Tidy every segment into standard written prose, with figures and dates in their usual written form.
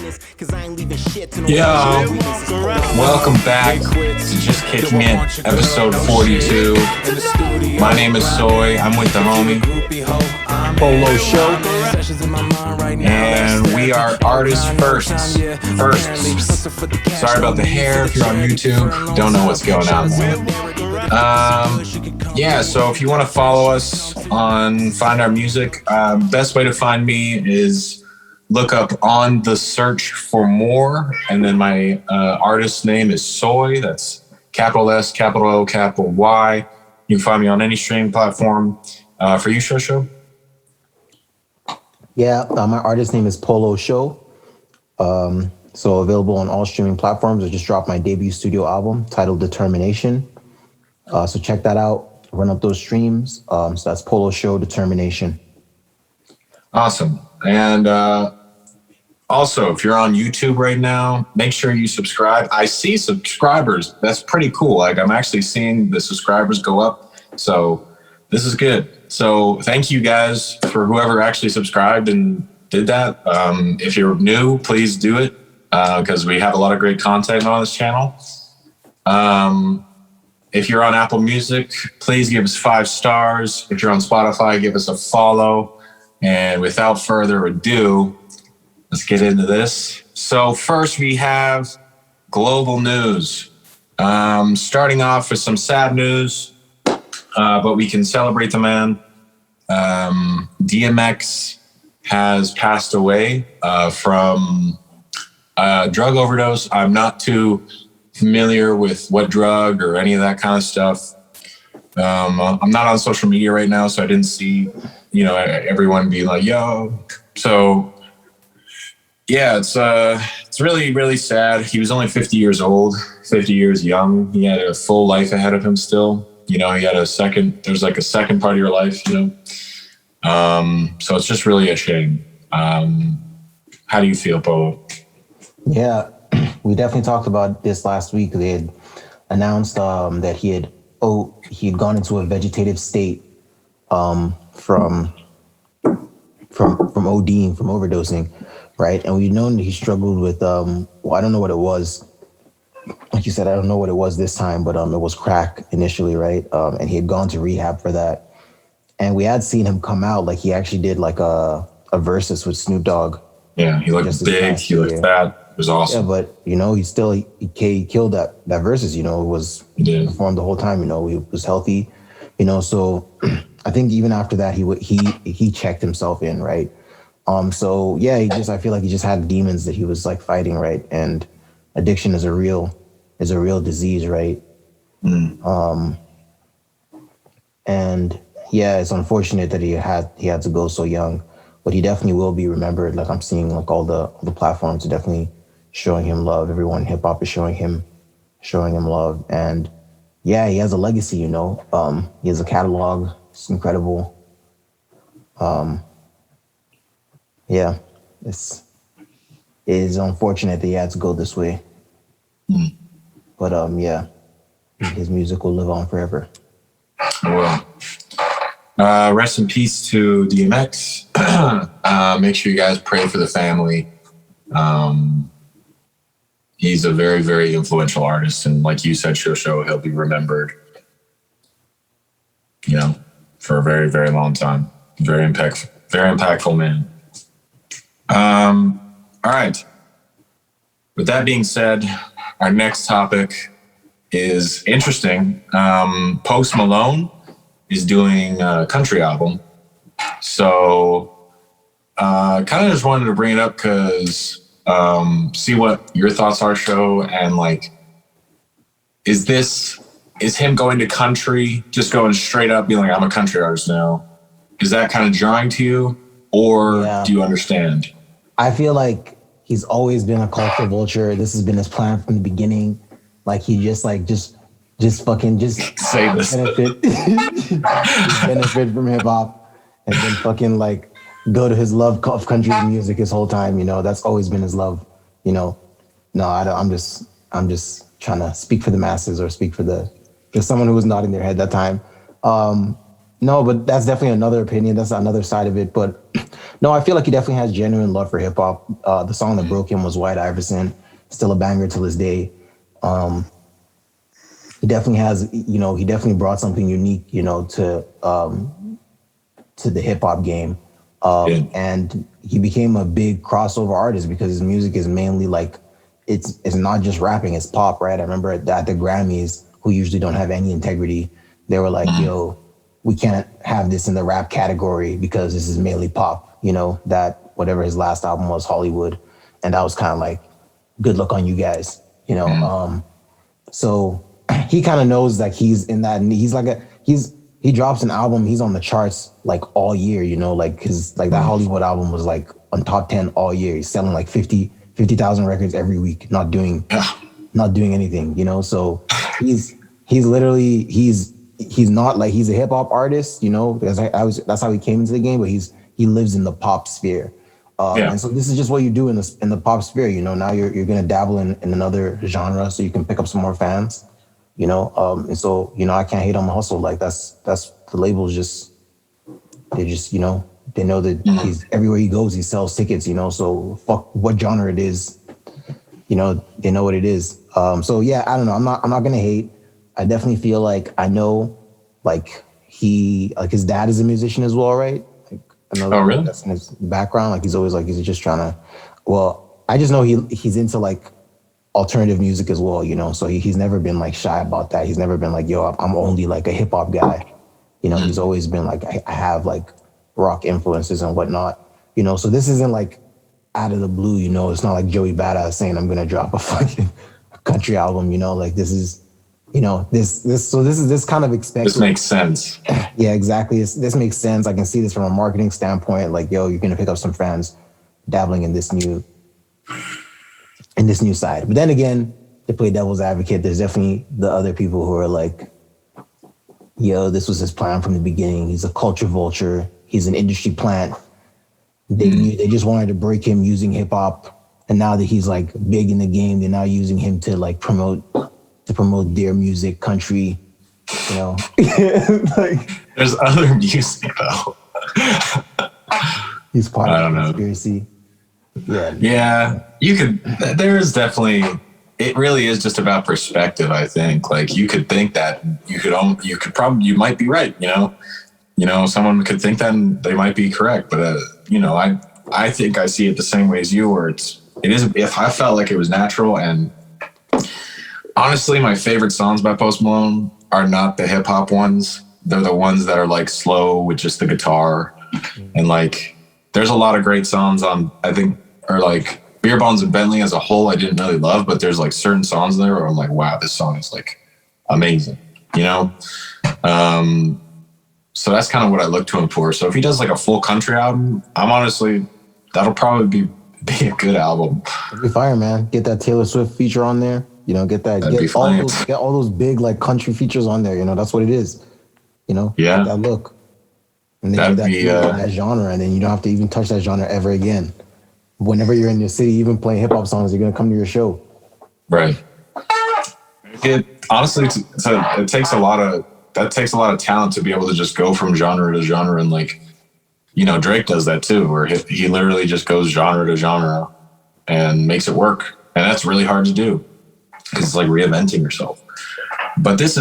Yo, welcome back to Just Kicking It, episode 42. My name is Soy. I'm with the homie Polo Show, and we are artists first. Sorry about the hair. If you're on YouTube, don't know what's going on. So if you want to follow us find our music, best way to find me is look up On the Search for More, and then my artist name is Soy. That's capital S, capital O, capital Y. You can find me on any streaming platform. For you, Show? Yeah, my artist name is Polo Show. So available on all streaming platforms. I just dropped my debut studio album titled Determination. So check that out. Run up those streams. So that's Polo Show Determination. Awesome. And also, if you're on YouTube right now, make sure you subscribe. I see subscribers. That's pretty cool. Like, I'm actually seeing the subscribers go up. So this is good. So thank you guys for whoever actually subscribed and did that. If you're new, please do it because we have a lot of great content on this channel. If you're on Apple Music, please give us 5 stars. If you're on Spotify, give us a follow. And without further ado, let's get into this. So first we have global news. Starting off with some sad news, but we can celebrate the man. DMX has passed away from a drug overdose. I'm not too familiar with what drug or any of that kind of stuff. I'm not on social media right now, so I didn't see, everyone be like, yo. So yeah, it's really, really sad. He was only 50 years old, 50 years young. He had a full life ahead of him still. He had there's like a second part of your life, So it's just really a shame. How do you feel, Polo? Yeah, we definitely talked about this last week. They had announced that he had gone into a vegetative state from ODing, from overdosing, right? And we've known that he struggled with I don't know what it was. Like you said, I don't know what it was this time, but it was crack initially, right? And he had gone to rehab for that. And we had seen him come out, like he actually did like a versus with Snoop Dogg. Yeah, he looked big, he looked fat. It was awesome. Yeah, but he killed that versus, it was performed the whole time, he was healthy, so I think even after that he checked himself in, right? So yeah, I feel like he just had demons that he was like fighting, right? And addiction is a real disease, right? And yeah, it's unfortunate that he had to go so young, but he definitely will be remembered. Like I'm seeing like all the platforms are definitely showing him love. Everyone in hip hop is showing him love. And yeah, he has a legacy, he has a catalog. It's incredible. Yeah, it is unfortunate that he had to go this way. But yeah, his music will live on forever. Well, rest in peace to DMX. Make sure you guys pray for the family. He's a very, very influential artist. And like you said, Show, he'll be remembered, for a very, very long time. Very impactful man. All right. With that being said, our next topic is interesting. Post Malone is doing a country album. So kind of just wanted to bring it up because see what your thoughts are, Show, and like, is him going to country, just going straight up, being like, I'm a country artist now? Is that kind of jarring to you, or do you understand? I feel like he's always been a culture vulture. This has been his plan from the beginning. Like he just fucking say this. benefit from hip hop, and then fucking like go to his love of country music his whole time. That's always been his love. No, I'm just trying to speak for the masses or speak for someone who was nodding their head that time. No, but that's definitely another opinion. That's another side of it. But no, I feel like he definitely has genuine love for hip hop. The song that broke him was White Iverson, still a banger to this day. Um, he definitely has, he definitely brought something unique, to the hip hop game. Yeah. And he became a big crossover artist because his music is mainly like it's not just rapping, it's pop, right? I remember at the Grammys, who usually don't have any integrity, they were like, yo, we can't have this in the rap category because this is mainly pop, that whatever his last album was, Hollywood. And that was kind of like, good luck on you guys, so he kind of knows like he's in that, and he's like he drops an album, he's on the charts like all year, like his like that Hollywood album was like on top 10 all year. He's selling like 50,000 records every week, not doing anything, so he's literally he's not like he's a hip hop artist, because that's how he came into the game, but he lives in the pop sphere. And so this is just what you do in the pop sphere, now you're gonna dabble in another genre so you can pick up some more fans, and so I can't hate on the hustle. Like that's the labels they know that he's everywhere he goes, he sells tickets, so fuck what genre it is, they know what it is. So yeah, I don't know, I'm not gonna hate. I definitely feel like I know, like his dad is a musician as well, right? Like another really? That's in his background. Like he's always like he's just trying to. Well, I just know he's into like alternative music as well, So he's never been like shy about that. He's never been like, yo, I'm only like a hip hop guy. He's always been like, I have like rock influences and whatnot. So this isn't like out of the blue. It's not like Joey Badass saying I'm gonna drop a fucking country album. Like this is. This kind of expected. This makes sense. Yeah, exactly. This makes sense. I can see this from a marketing standpoint. Like, yo, you're gonna pick up some fans dabbling in this new side. But then again, to play devil's advocate, there's definitely the other people who are like, yo, this was his plan from the beginning. He's a culture vulture. He's an industry plant. They just wanted to break him using hip hop, and now that he's like big in the game, they're now using him to like promote their music, country, like There's other music though. He's part of the conspiracy. Yeah, you could. There is definitely. It really is just about perspective. I think. Like you could think that you might be right. Someone could think that and they might be correct. But I think I see it the same way as you. Where it is. If I felt like it was natural and. Honestly, my favorite songs by Post Malone are not the hip hop ones. They're the ones that are like slow with just the guitar. And like, there's a lot of great songs on, I think, or like Beer Bonds and Bentley as a whole, I didn't really love, but there's like certain songs there where I'm like, wow, this song is like amazing, So that's kind of what I look to him for. So if he does like a full country album, that'll probably be a good album. It'll be fire, man. Get that Taylor Swift feature on there. Get all those big like country features on there. That's what it is. Yeah. That look, and then that genre, and then you don't have to even touch that genre ever again. Whenever you're in your city, even playing hip hop songs, they're gonna come to your show. Right. Honestly, it takes a lot of talent to be able to just go from genre to genre, and like, Drake does that too, where he literally just goes genre to genre and makes it work, and that's really hard to do. It's like reinventing yourself. But this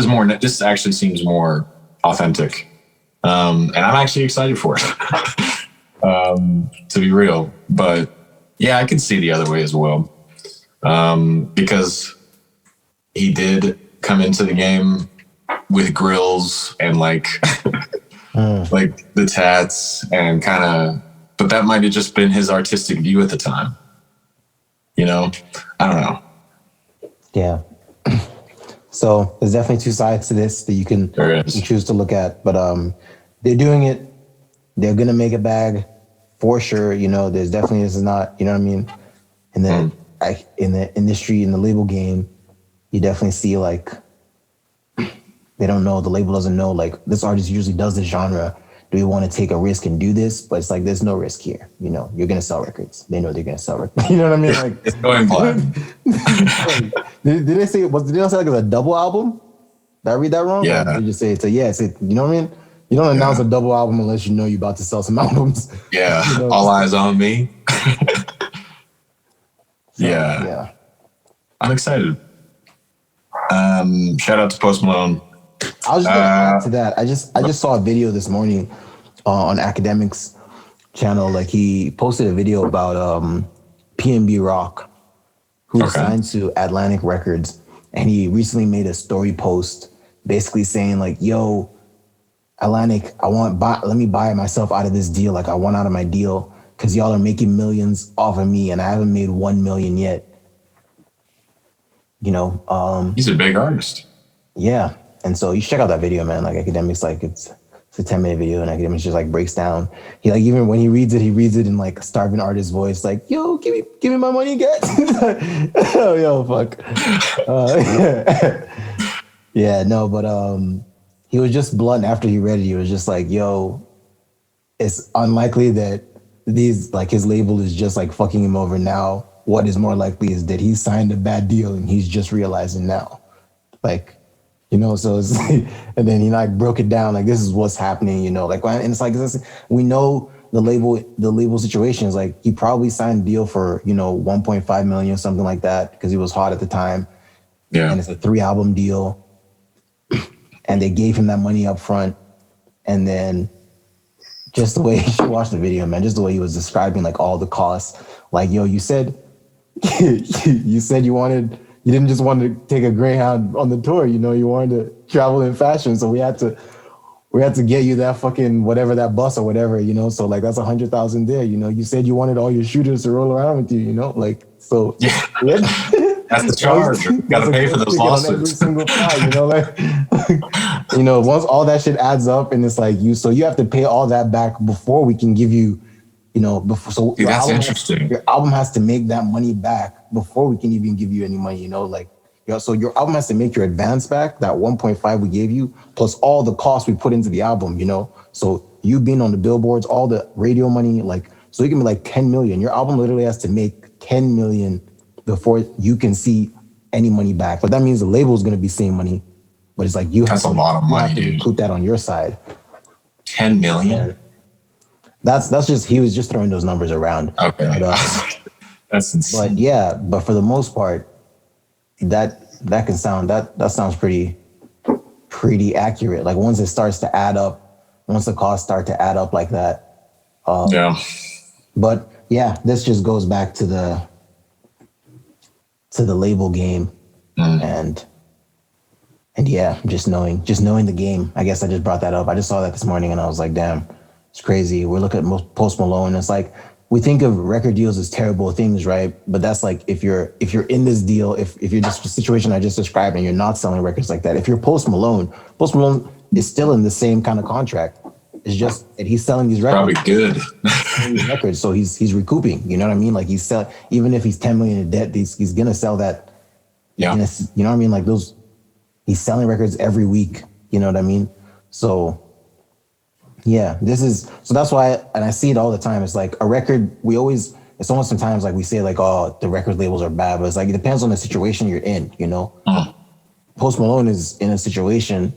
actually seems more authentic. And I'm actually excited for it, to be real. But yeah, I can see the other way as well. Because he did come into the game with grills and like, like the tats and but that might have just been his artistic view at the time. I don't know. Yeah. So there's definitely two sides to this that you can choose to look at, but they're doing it. They're gonna make a bag for sure. There's definitely, this is not, what I mean. And then in the industry, in the label game, you definitely see like they don't know. The label doesn't know like this artist usually does this genre. Do we want to take a risk and do this? But it's like there's no risk here. You're gonna sell records. They know they're gonna sell records. You know what I mean? Like it's going blind. Did they say like it's a double album? Did I read that wrong? Yeah. Or did they just say it's you know what I mean? You don't announce a double album unless you know you're about to sell some albums. Yeah, You know? all eyes on me. So, yeah. yeah. I'm excited. Shout out to Post Malone. I was just gonna add to that. I just saw a video this morning on Academics channel. Like he posted a video about PNB Rock, who was signed to Atlantic Records, and he recently made a story post basically saying like, "Yo, Atlantic, let me buy myself out of this deal. Like I want out of my deal because y'all are making millions off of me, and I haven't made 1 million yet." You know, he's a big artist. Yeah, and so you should check out that video, man. Like Academics, like it's a 10-minute video, and Academics just like breaks down. He like even when he reads it in like a starving artist voice, like, "Yo, give me my money, guys." Oh, yo, fuck. Yeah, no, but he was just blunt after he read it. He was just like, "Yo, it's unlikely that these like his label is just like fucking him over now. What is more likely is that he signed a bad deal and he's just realizing now." Like, you know, so it's like, and then he like broke it down like this is what's happening, you know, like, and it's like we know the label situation is like he probably signed a deal for 1.5 million or something like that because he was hot at the time. Yeah, and it's a 3-album deal, and they gave him that money up front, and then just the way you should watch the video, man, just the way he was describing like all the costs, like, yo, you said you said you didn't just want to take a Greyhound on the tour, you wanted to travel in fashion. So we had to get you that fucking whatever, that bus or whatever, so like that's 100,000 there, you said you wanted all your shooters to roll around with you, like, so yeah. That's the charge. Got to pay for those lawsuits. Every single time, once all that shit adds up, and it's like so you have to pay all that back before we can give you, before. So see, that's interesting. Your album has to make that money back before we can even give you any money. So your album has to make your advance back, that 1.5 we gave you, plus all the costs we put into the album. So you being on the billboards, all the radio money, like, so it can be like 10 million. Your album literally has to make 10 million before you can see any money back. But that means the label is going to be seeing money. But it's like that's a lot of money, dude. Put that on your side. 10 million. That's just, he was just throwing those numbers around. Okay. But, that's insane. But yeah, but for the most part, that sounds pretty accurate. Like once it starts to add up, once the costs start to add up like that. Yeah. But yeah, this just goes back to the label game, and yeah, just knowing the game. I guess I just brought that up. I just saw that this morning and I was like, damn, it's crazy. We're looking at Post Malone. It's like we think of record deals as terrible things, right? But that's like if you're in this deal, if you're just the situation I just described and you're not selling records like that. If you're Post Malone is still in the same kind of contract. It's just that he's selling these records. Probably good. These records, so he's recouping. You know what I mean? Like he's selling, even if he's 10 million in debt, he's gonna sell that. Yeah. You know what I mean? Like he's selling records every week. You know what I mean? So yeah, so that's why, and I see it all the time. It's like a record. It's almost sometimes like we say like, oh, the record labels are bad, but it's like it depends on the situation you're in. Post Malone is in a situation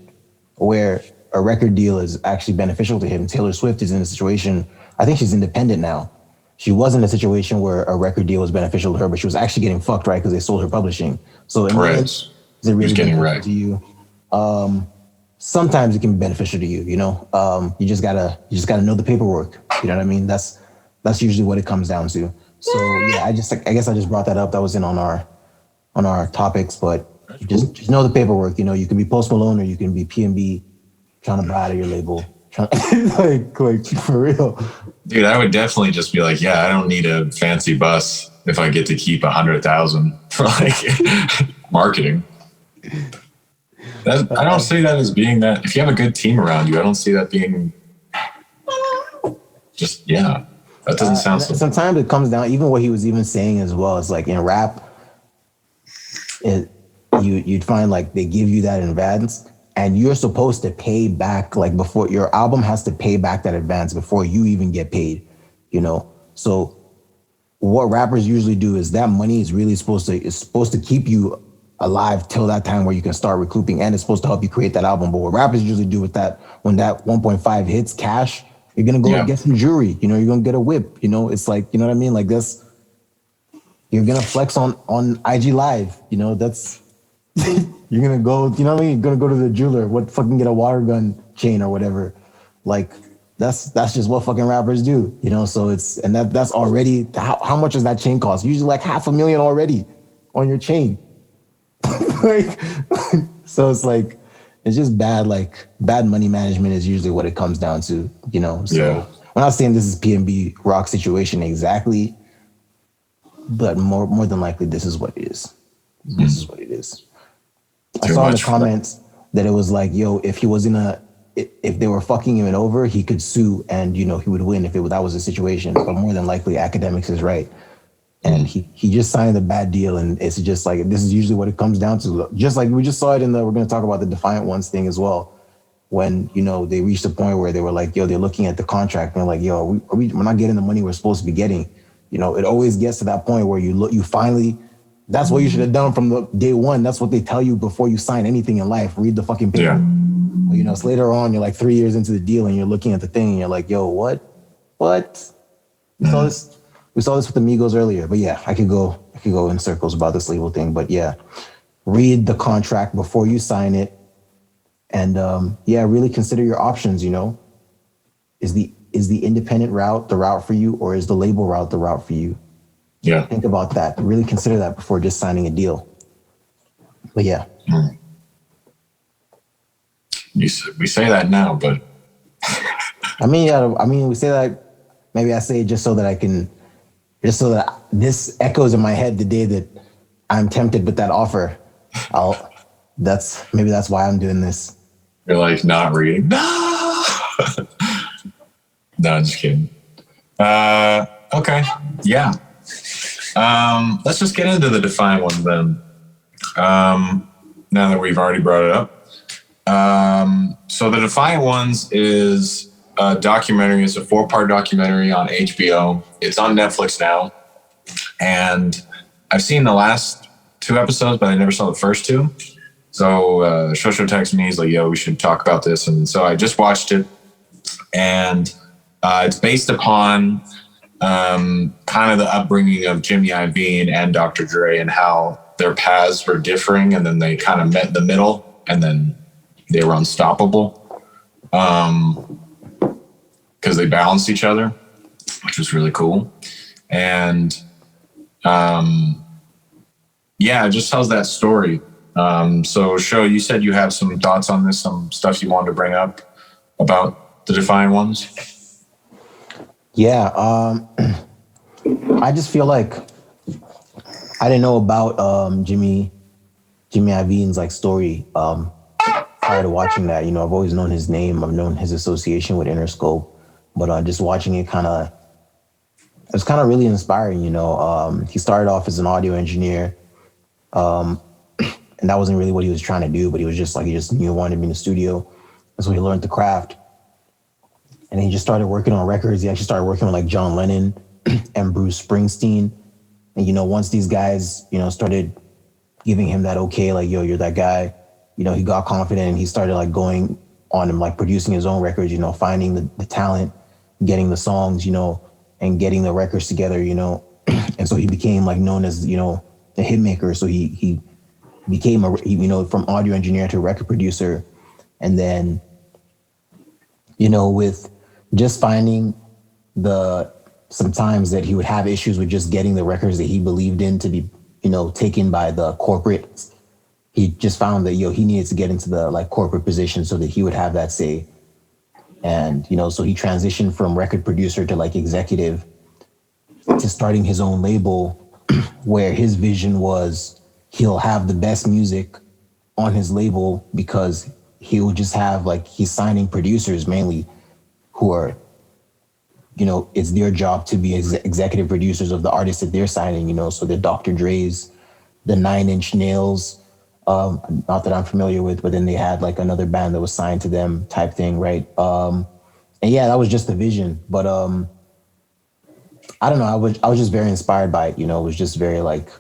where a record deal is actually beneficial to him. Taylor Swift is in a situation, I think she's independent now. She was in a situation where a record deal was beneficial to her, but she was actually getting fucked, right? Because they sold her publishing. So is it really beneficial to you? Sometimes it can be beneficial to you, you just gotta know the paperwork. You know what I mean? That's usually what it comes down to. So yeah, I guess I just brought that up. That was on our topics, but just know the paperwork. You can be Post Malone or you can be PNB, trying to buy out of your label, like for real. Dude, I would definitely just be like, yeah, I don't need a fancy bus if I get to keep 100,000 for like marketing. I don't see that as being that. If you have a good team around you, I don't see that being just, yeah, that doesn't sound so. Sometimes it comes down, even what he was even saying as well, is like in rap, you'd find like they give you that in advance. And you're supposed to pay back, like before your album has to pay back that advance before you even get paid, So what rappers usually do is that money is really supposed to keep you alive till that time where you can start recouping, and it's supposed to help you create that album. But what rappers usually do with that, when that 1.5 hits cash, you're gonna go get some jewelry, you know, you're gonna get a whip, you know, it's like, you know what I mean? Like this, you're gonna flex on IG Live, you know, that's you're gonna go, you know what I mean? You're gonna go to the jeweler, what fucking get a water gun chain or whatever. Like that's just what fucking rappers do, you know. So it's, and that's already, how much does that chain cost? Usually like $500,000 already on your chain. Like, so it's like, it's just bad, like bad money management is usually what it comes down to, you know. So I'm not saying this is PNB Rock situation exactly, but more than likely this is what it is. This is what it is. I saw in the comments that it was like, yo, if he was if they were fucking him over, he could sue and, you know, he would win if that was the situation. But more than likely, Academics is right. And he just signed a bad deal, and it's just like, this is usually what it comes down to. Just like we just saw it we're going to talk about the Defiant Ones thing as well. When, you know, they reached a point where they were like, yo, they're looking at the contract and they're like, yo, we're not getting the money we're supposed to be getting. You know, it always gets to that point where you finally, that's what you should have done from the day one. That's what they tell you before you sign anything in life. Read the fucking paper. Well, you know, it's later on, you're like 3 years into the deal and you're looking at the thing and you're like, yo, what? We saw this with the Migos earlier, but yeah, I could go in circles about this label thing. But yeah, read the contract before you sign it, and really consider your options. You know, is the independent route the route for you, or is the label route the route for you? Yeah, think about that. Really consider that before just signing a deal. But yeah, we say that now, but I mean, we say that. Maybe I say it just so that this echoes in my head the day that I'm tempted with that offer. That's why I'm doing this. You're like not reading. No, no, I'm just kidding. Okay, yeah. Let's just get into the Defiant Ones then. Now that we've already brought it up. So the Defiant Ones is a documentary. It's a 4-part documentary on HBO. It's on Netflix now. And I've seen the last 2 episodes, but I never saw the first 2. So Shosho texted me. He's like, yo, we should talk about this. And so I just watched it. And it's based upon kind of the upbringing of Jimmy Iovine and Dr. Dre, and how their paths were differing. And then they kind of met in the middle, and then they were unstoppable. Because they balanced each other, which was really cool. And it just tells that story. So Sho, you said you have some thoughts on this, some stuff you wanted to bring up about the Defiant Ones? Yeah, I just feel like I didn't know about Jimmy Iovine's like story prior to watching that. You know, I've always known his name, I've known his association with Interscope. But just watching it it was kind of really inspiring, you know. He started off as an audio engineer, and that wasn't really what he was trying to do, but he was just like, he just knew he wanted to be in the studio. And so he learned the craft. And he just started working on records. He actually started working with like John Lennon and Bruce Springsteen. And, you know, once these guys, you know, started giving him that okay, like, yo, you're that guy, you know, he got confident and he started like going on and like producing his own records, you know, finding the talent, getting the songs, you know, and getting the records together, you know. And so he became like known as, you know, the hit maker. So he became you know, from audio engineer to record producer. And then, you know, with just finding sometimes that he would have issues with just getting the records that he believed in to be, you know, taken by the corporate. He just found that, he needed to get into the like corporate position so that he would have that say. And, you know, so he transitioned from record producer to like executive to starting his own label where his vision was he'll have the best music on his label because he'll just have like, he's signing producers mainly who are, you know, it's their job to be executive producers of the artists that they're signing, you know, so the Dr. Dre's, the 9 Inch Nails, not that I'm familiar with, but then they had like another band that was signed to them type thing, right? And yeah, that was just the vision. But I don't know, I was just very inspired by it, you know. It was just very like,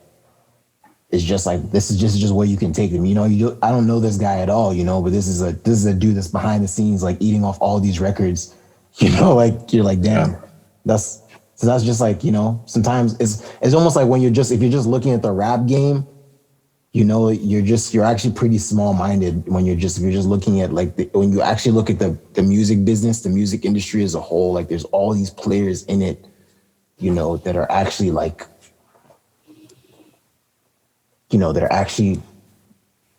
it's just like this is just where you can take them. You know, I don't know this guy at all, you know, but this is a dude that's behind the scenes, like eating off all these records. You know, like you're like, damn, that's so that's just like, you know, sometimes it's almost like when if you're just looking at the rap game, you know, you're actually pretty small minded when if you're just looking at like when you actually look at the music business, the music industry as a whole, like there's all these players in it, you know, that are actually like, you know, that are actually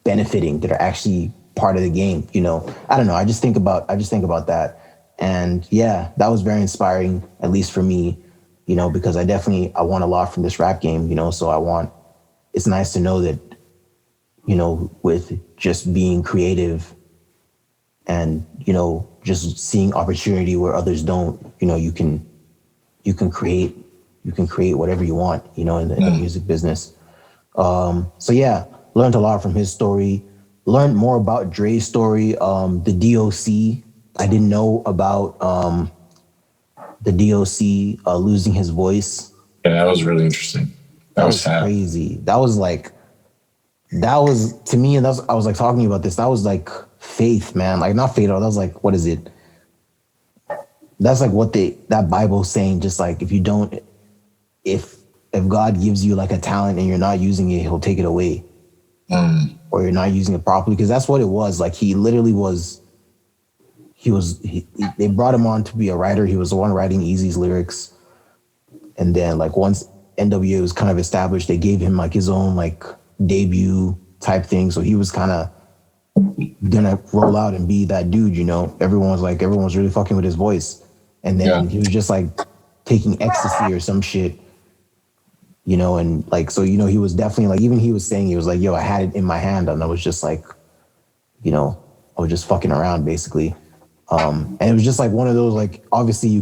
benefiting, that are actually part of the game. You know, I don't know. I just think about that. And yeah, that was very inspiring, at least for me, you know, because I want a lot from this rap game, you know, so it's nice to know that, you know, with just being creative and, you know, just seeing opportunity where others don't, you know, you can create whatever you want, you know, in the music business. So yeah, learned a lot from his story, learned more about Dre's story. The DOC, I didn't know about the DOC losing his voice. Yeah, that was really interesting. That was sad. Crazy. That was to me, and I was like talking to you about this. That was like faith, man. Like not faith. That was like, what is it? That's like what that Bible saying. Just like if God gives you like a talent and you're not using it, He'll take it away, or you're not using it properly. Because that's what it was. Like he literally was. They brought him on to be a writer. He was the one writing Eazy's lyrics, and then like once NWA was kind of established, they gave him like his own like debut type thing. So he was kind of gonna roll out and be that dude, you know. Everyone was really fucking with his voice, and then he was just like taking ecstasy or some shit, you know. And like, so, you know, he was definitely like, even he was saying, he was like, yo, I had it in my hand and I was just like, you know, I was just fucking around basically. And it was just like one of those, like, obviously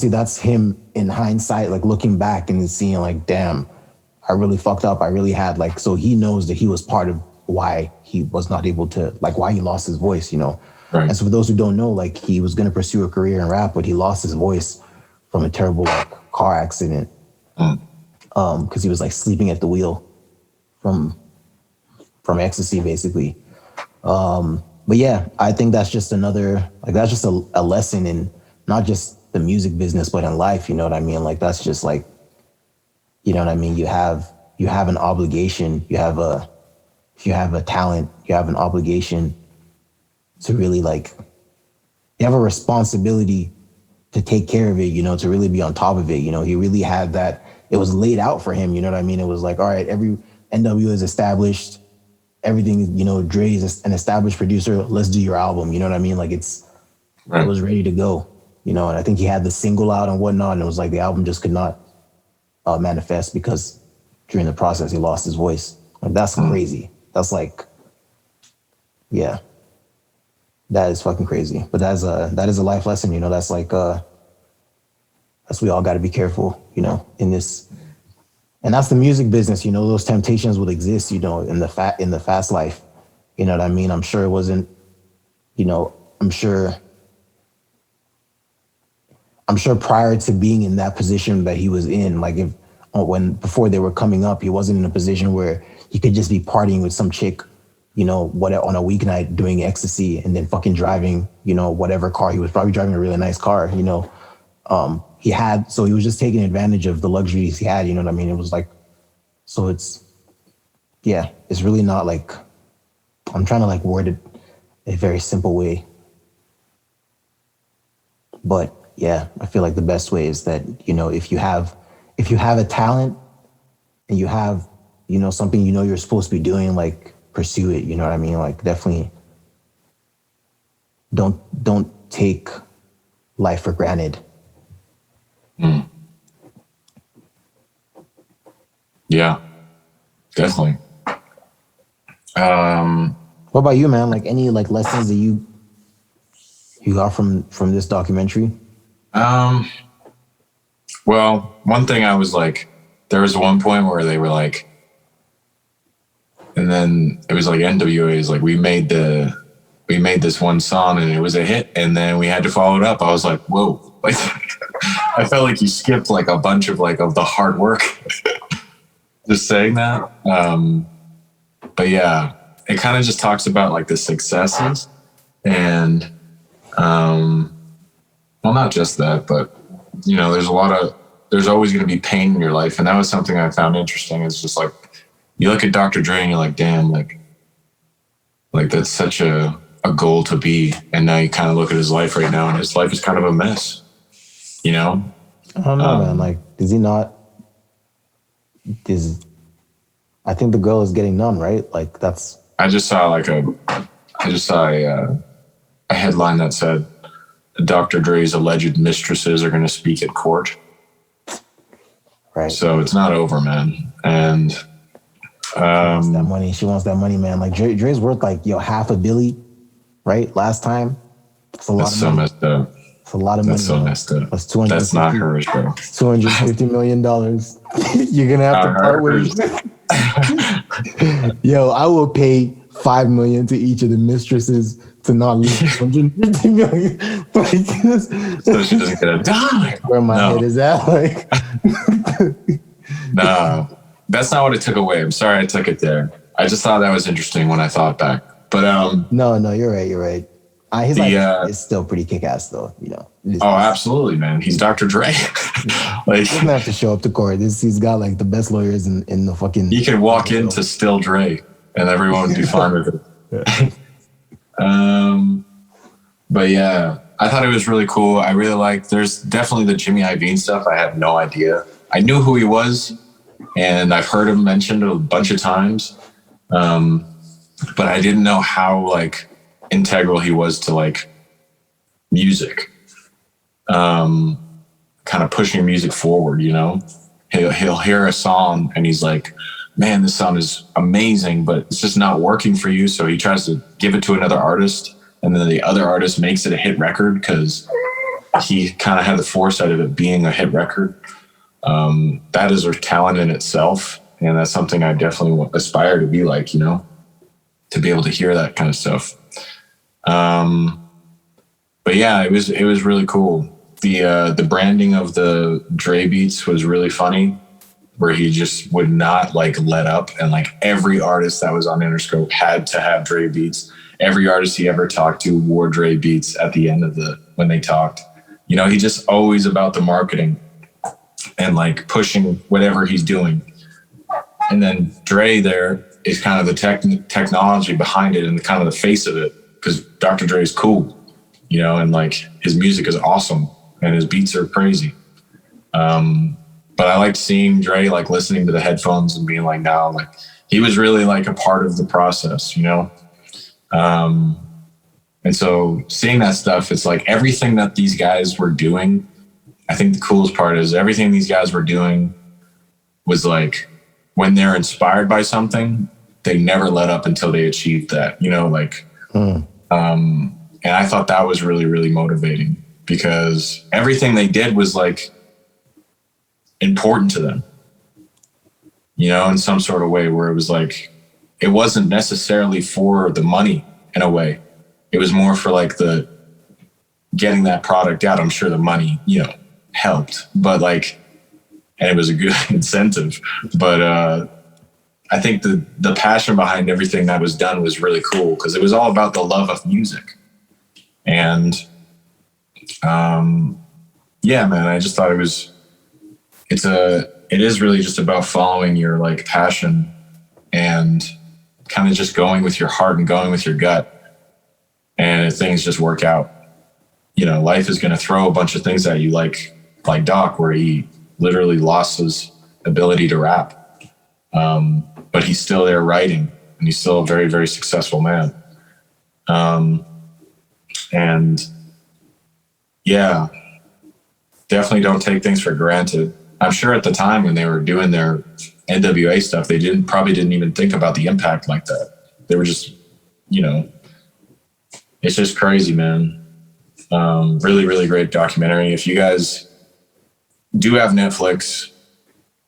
that's him in hindsight, like looking back and seeing like, damn, I really fucked up. I really had like, so he knows that he was part of why he was not able to, like why he lost his voice, you know? Right. And so for those who don't know, like he was going to pursue a career in rap, but he lost his voice from a terrible like car accident. Cause he was like sleeping at the wheel from ecstasy basically. But yeah, I think that's just that's just a lesson in not just the music business, but in life, you know what I mean? Like, that's just like, you know what I mean? You have an obligation, if you have a talent, you have an obligation to really like, you have a responsibility to take care of it, you know, to really be on top of it. You know, he really had that, it was laid out for him, you know what I mean? It was like, all right, every NWA is established, everything, you know, Dre is an established producer. Let's do your album. You know what I mean? Like it was ready to go, you know, and I think he had the single out and whatnot. And it was like the album just could not manifest because during the process, he lost his voice. Like that's crazy. That's like, yeah, that is fucking crazy. But that is a life lesson, you know, that's like, we all got to be careful, you know, in this. And that's the music business, you know, those temptations will exist, you know, in the fast life. You know what I mean? I'm sure it wasn't, you know, I'm sure prior to being in that position that he was in, like before they were coming up, he wasn't in a position where he could just be partying with some chick, you know, on a weeknight doing ecstasy and then fucking driving, you know, whatever car. He was probably driving a really nice car, you know. So he was just taking advantage of the luxuries he had, you know what I mean? It was like, so it's really not like, I'm trying to like word it a very simple way. But yeah, I feel like the best way is that, you know, if you have a talent and you have, you know, something, you know, you're supposed to be doing, like pursue it, you know what I mean? Like definitely don't take life for granted. Yeah, definitely. What about you, man? Like any like lessons that you got from this documentary? Well, one thing I was like, there was one point where they were like, and then it was like NWA is like, we made this one song and it was a hit, and then we had to follow it up. I was like, whoa, like I felt like you skipped like a bunch of the hard work. just saying that. But yeah, it kind of just talks about like the successes and, well, not just that, but you know, there's always going to be pain in your life. And that was something I found interesting. It's just like, you look at Dr. Dre and you're like, damn, like that's such a goal to be. And now you kind of look at his life right now and his life is kind of a mess, you know? I don't know, man. Like, does he not? I think the girl is getting none, right? Like, that's. I just saw a headline that said Dr. Dre's alleged mistresses are going to speak at court. Right. So it's not over, man. And that money. She wants that money, man. Like Dre's worth like $500 million, right? Last time. That's a lot of money. Messed up. It's a lot of money. That's so messed up. That's 250. That's not hers, bro. $250 million. You're gonna have to part with it. Yo, I will pay $5 million to each of the mistresses to not lose $150 million. So she doesn't get a dime. Where my head is at, like. No, that's not what it took away. I'm sorry I took it there. I just thought that was interesting when I thought back. But no, you're right. His life is still pretty kick-ass, though. You know. Oh, absolutely, man. He's Dr. Dre. Like, he doesn't have to show up to court. He's got like the best lawyers in the fucking. He could walk into Still Dre, and everyone would be fine with it. But yeah, I thought it was really cool. I really like. There's definitely the Jimmy Iovine stuff. I had no idea. I knew who he was, and I've heard him mentioned a bunch of times, but I didn't know how like integral he was to like music, kind of pushing music forward. You know, he'll hear a song and he's like, "Man, this song is amazing, but it's just not working for you." So he tries to give it to another artist, and then the other artist makes it a hit record because he kind of had the foresight of it being a hit record. That is a talent in itself, and that's something I definitely aspire to be like, you know, to be able to hear that kind of stuff. But yeah, it was really cool. The branding of the Dre beats was really funny, where he just would not like let up, and like every artist that was on Interscope had to have Dre beats. Every artist he ever talked to wore Dre beats at the end of when they talked. You know, he just always about the marketing and like pushing whatever he's doing. And then Dre there is kind of the technology behind it and kind of the face of it, because Dr. Dre is cool, you know, and like his music is awesome and his beats are crazy. But I liked seeing Dre like listening to the headphones and being like, no, like he was really like a part of the process, you know? And so seeing that stuff, it's like everything that these guys were doing. I think the coolest part is everything these guys were doing was like, when they're inspired by something, they never let up until they achieved that, you know, like, and I thought that was really, really motivating, because everything they did was like important to them, you know, in some sort of way, where it was like, it wasn't necessarily for the money in a way. It was more for like the getting that product out. I'm sure the money, you know, helped, but like, and it was a good incentive, but I think the passion behind everything that was done was really cool, because it was all about the love of music. And yeah, man, I just thought it is really just about following your like passion and kind of just going with your heart and going with your gut. And if things just work out, you know, life is going to throw a bunch of things at you, like Doc, where he literally lost his ability to rap. But he's still there writing, and he's still a very, very successful man. And yeah, definitely don't take things for granted. I'm sure at the time when they were doing their NWA stuff, they probably didn't even think about the impact like that. They were just, you know, it's just crazy, man. Really, really great documentary. If you guys do have Netflix,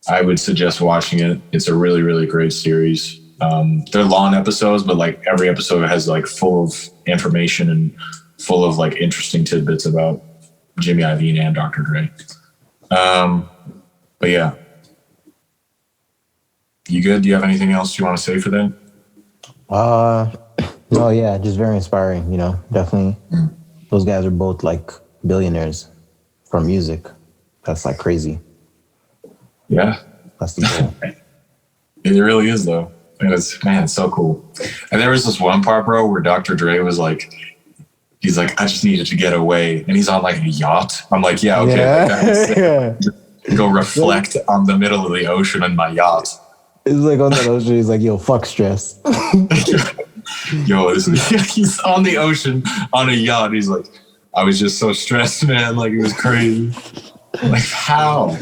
I would suggest watching it. It's a really, really great series. They're long episodes, but like every episode has like full of information and full of like interesting tidbits about Jimmy Iovine and Dr. Dre. But yeah. You good? Do you have anything else you want to say for that? No, yeah, just very inspiring, you know, definitely. Those guys are both like billionaires from music. That's like crazy. Yeah. That's the goal. It really is, though. And it's so cool. And there was this one part, bro, where Dr. Dre was like, he's like, I just needed to get away. And he's on like a yacht. I'm like, yeah, okay. Yeah. Like, go reflect on the middle of the ocean in my yacht. It's like on that ocean, he's like, yo, fuck stress. Yo, he's on the ocean on a yacht. He's like, I was just so stressed, man. Like, it was crazy. Like, how?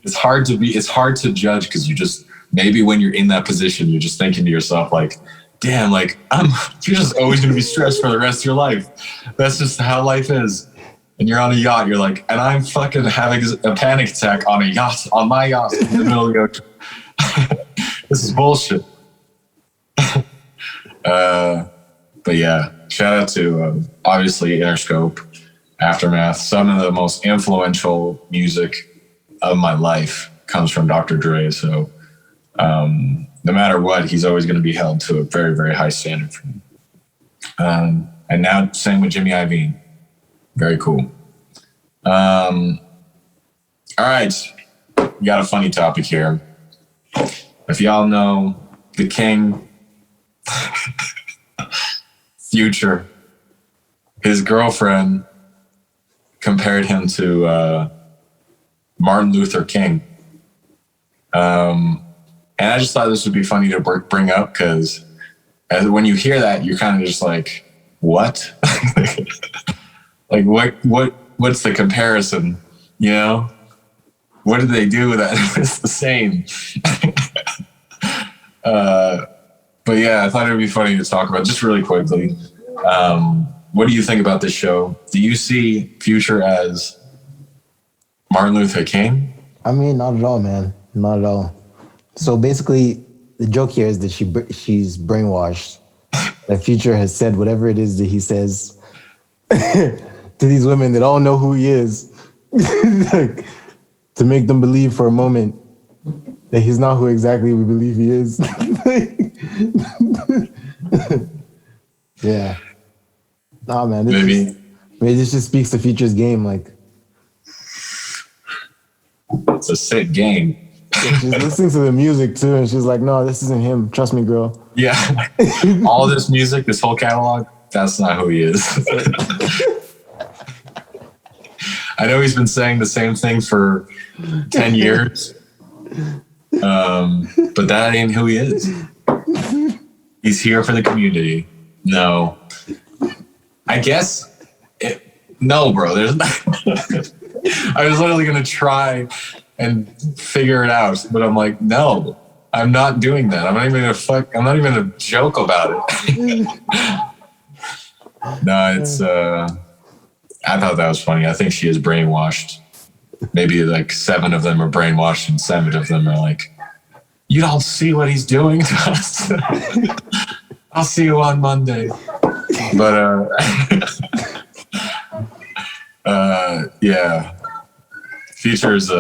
It's hard to judge because maybe when you're in that position, you're just thinking to yourself, like, damn, like, you're just always going to be stressed for the rest of your life. That's just how life is. And you're on a yacht, you're like, and I'm fucking having a panic attack on my yacht in the middle of the ocean. This is bullshit. But yeah, shout out to obviously Interscope, Aftermath. Some of the most influential music of my life comes from Dr. Dre. So no matter what, he's always going to be held to a very, very high standard for me. And now same with Jimmy Iovine. Very cool. All right. We got a funny topic here. If y'all know the King, Future, his girlfriend compared him to Martin Luther King. And I just thought this would be funny to bring up because when you hear that, you're kind of just like, what? Like, what's the comparison? You know? What did they do that it's the same? But yeah, I thought it would be funny to talk about just really quickly. What do you think about this show? Do you see Future as Martin Luther King? I mean, not at all, man. Not at all. So basically, the joke here is that she's brainwashed. That Future has said whatever it is that he says to these women that all know who he is, like, to make them believe for a moment that he's not who exactly we believe he is. Yeah. Nah, man. This just speaks to Future's game. Like, it's a sick game. she's listening to the music too, and she's like, "No, this isn't him. Trust me, girl." Yeah. All this music, this whole catalog, that's not who he is. I know he's been saying the same thing for 10 years, but that ain't who he is. He's here for the community. No. I guess, no, bro. There's not. I was literally going to try and figure it out, but I'm like, no, I'm not doing that. I'm not even going to joke about it. No, it's, I thought that was funny. I think she is brainwashed. Maybe like 7 of them are brainwashed and 7 of them are like, you don't see what he's doing to us. I'll see you on Monday. But yeah, Future's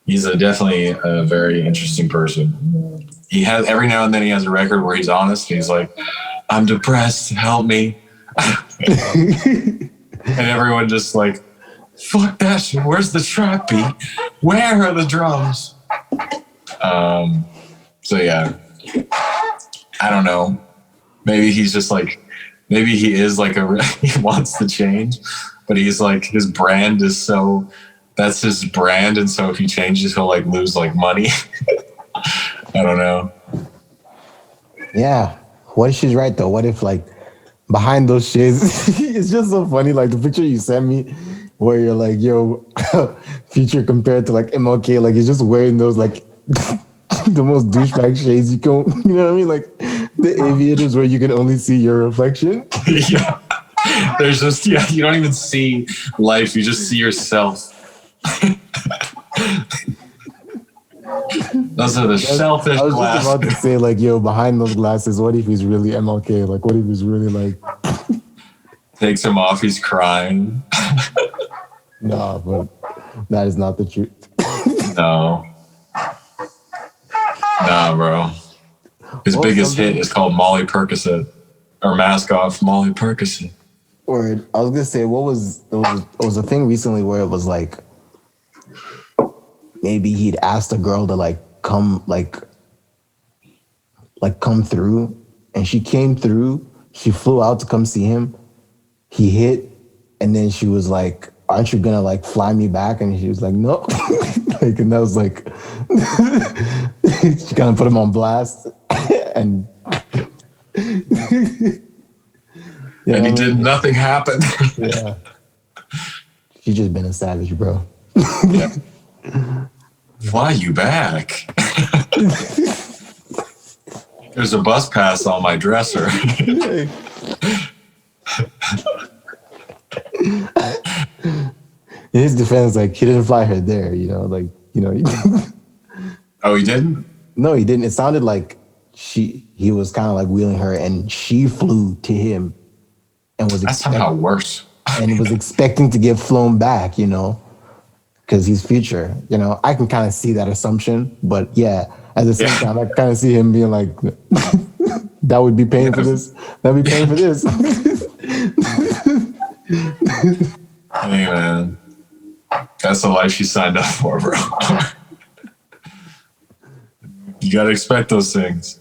he's definitely a very interesting person. He has every now and then he has a record where he's honest. And he's like, I'm depressed, help me. And everyone just like, fuck that shit. Where's the trap beat? Where are the drums? So yeah, I don't know. Maybe he's just like, maybe he is like he wants to change, but he's like, his brand is so, that's his brand. And so if he changes, he'll like lose like money. I don't know. Yeah. What if she's right though? What if like behind those shades, it's just so funny. Like the picture you sent me where you're like, yo, Future compared to like MLK, like he's just wearing those like the most douchebag shades you can, you know what I mean? Like the aviators where you can only see your reflection. Yeah. There's just, yeah, you don't even see life. You just see yourself. Those are the selfish glasses. I was just about to say, like, yo, behind those glasses, what if he's really MLK? Like, what if he's really like... Takes him off, he's crying. No, but that is not the truth. No. Nah, bro. His biggest hit is called Molly Percocet, or Mask Off Molly Percocet. Or I was gonna say, it was a thing recently where it was like maybe he'd asked a girl to come through, and she came through. She flew out to come see him. He hit, and then she was like, "Aren't you gonna fly me back?" And she was like, "No." And that was she kind of put him on blast, and and he did nothing happened. Yeah, she just been a savage, bro. Yeah. Fly you back. There's a bus pass on my dresser. In his defense, he didn't fly her there, Oh, he didn't? No, he didn't. It sounded like he was kind of wheeling her, and she flew to him, and was that's somehow worse. And was expecting to get flown back, because he's Future. I can kind of see that assumption, but yeah, at the same time, I kind of see him being like, "That would be paying for this. That'd be paying for this." Hey man, that's the life she signed up for, bro. You gotta expect those things.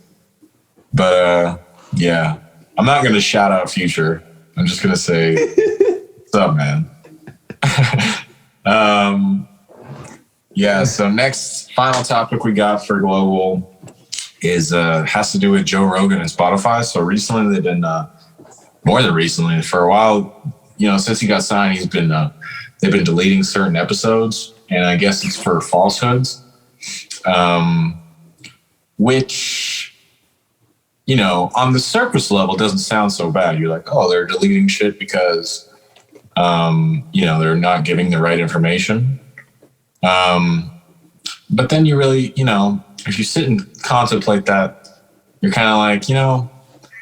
But yeah, I'm not gonna shout out Future. I'm just gonna say, "What's up, man?" Yeah. So next final topic we got for Global is has to do with Joe Rogan and Spotify. So recently they've been more than recently, for a while, since he got signed, they've been deleting certain episodes, and I guess it's for falsehoods, which, on the surface level doesn't sound so bad. You're like, oh, they're deleting shit because, they're not giving the right information. But then you really, if you sit and contemplate that, you're kind of like,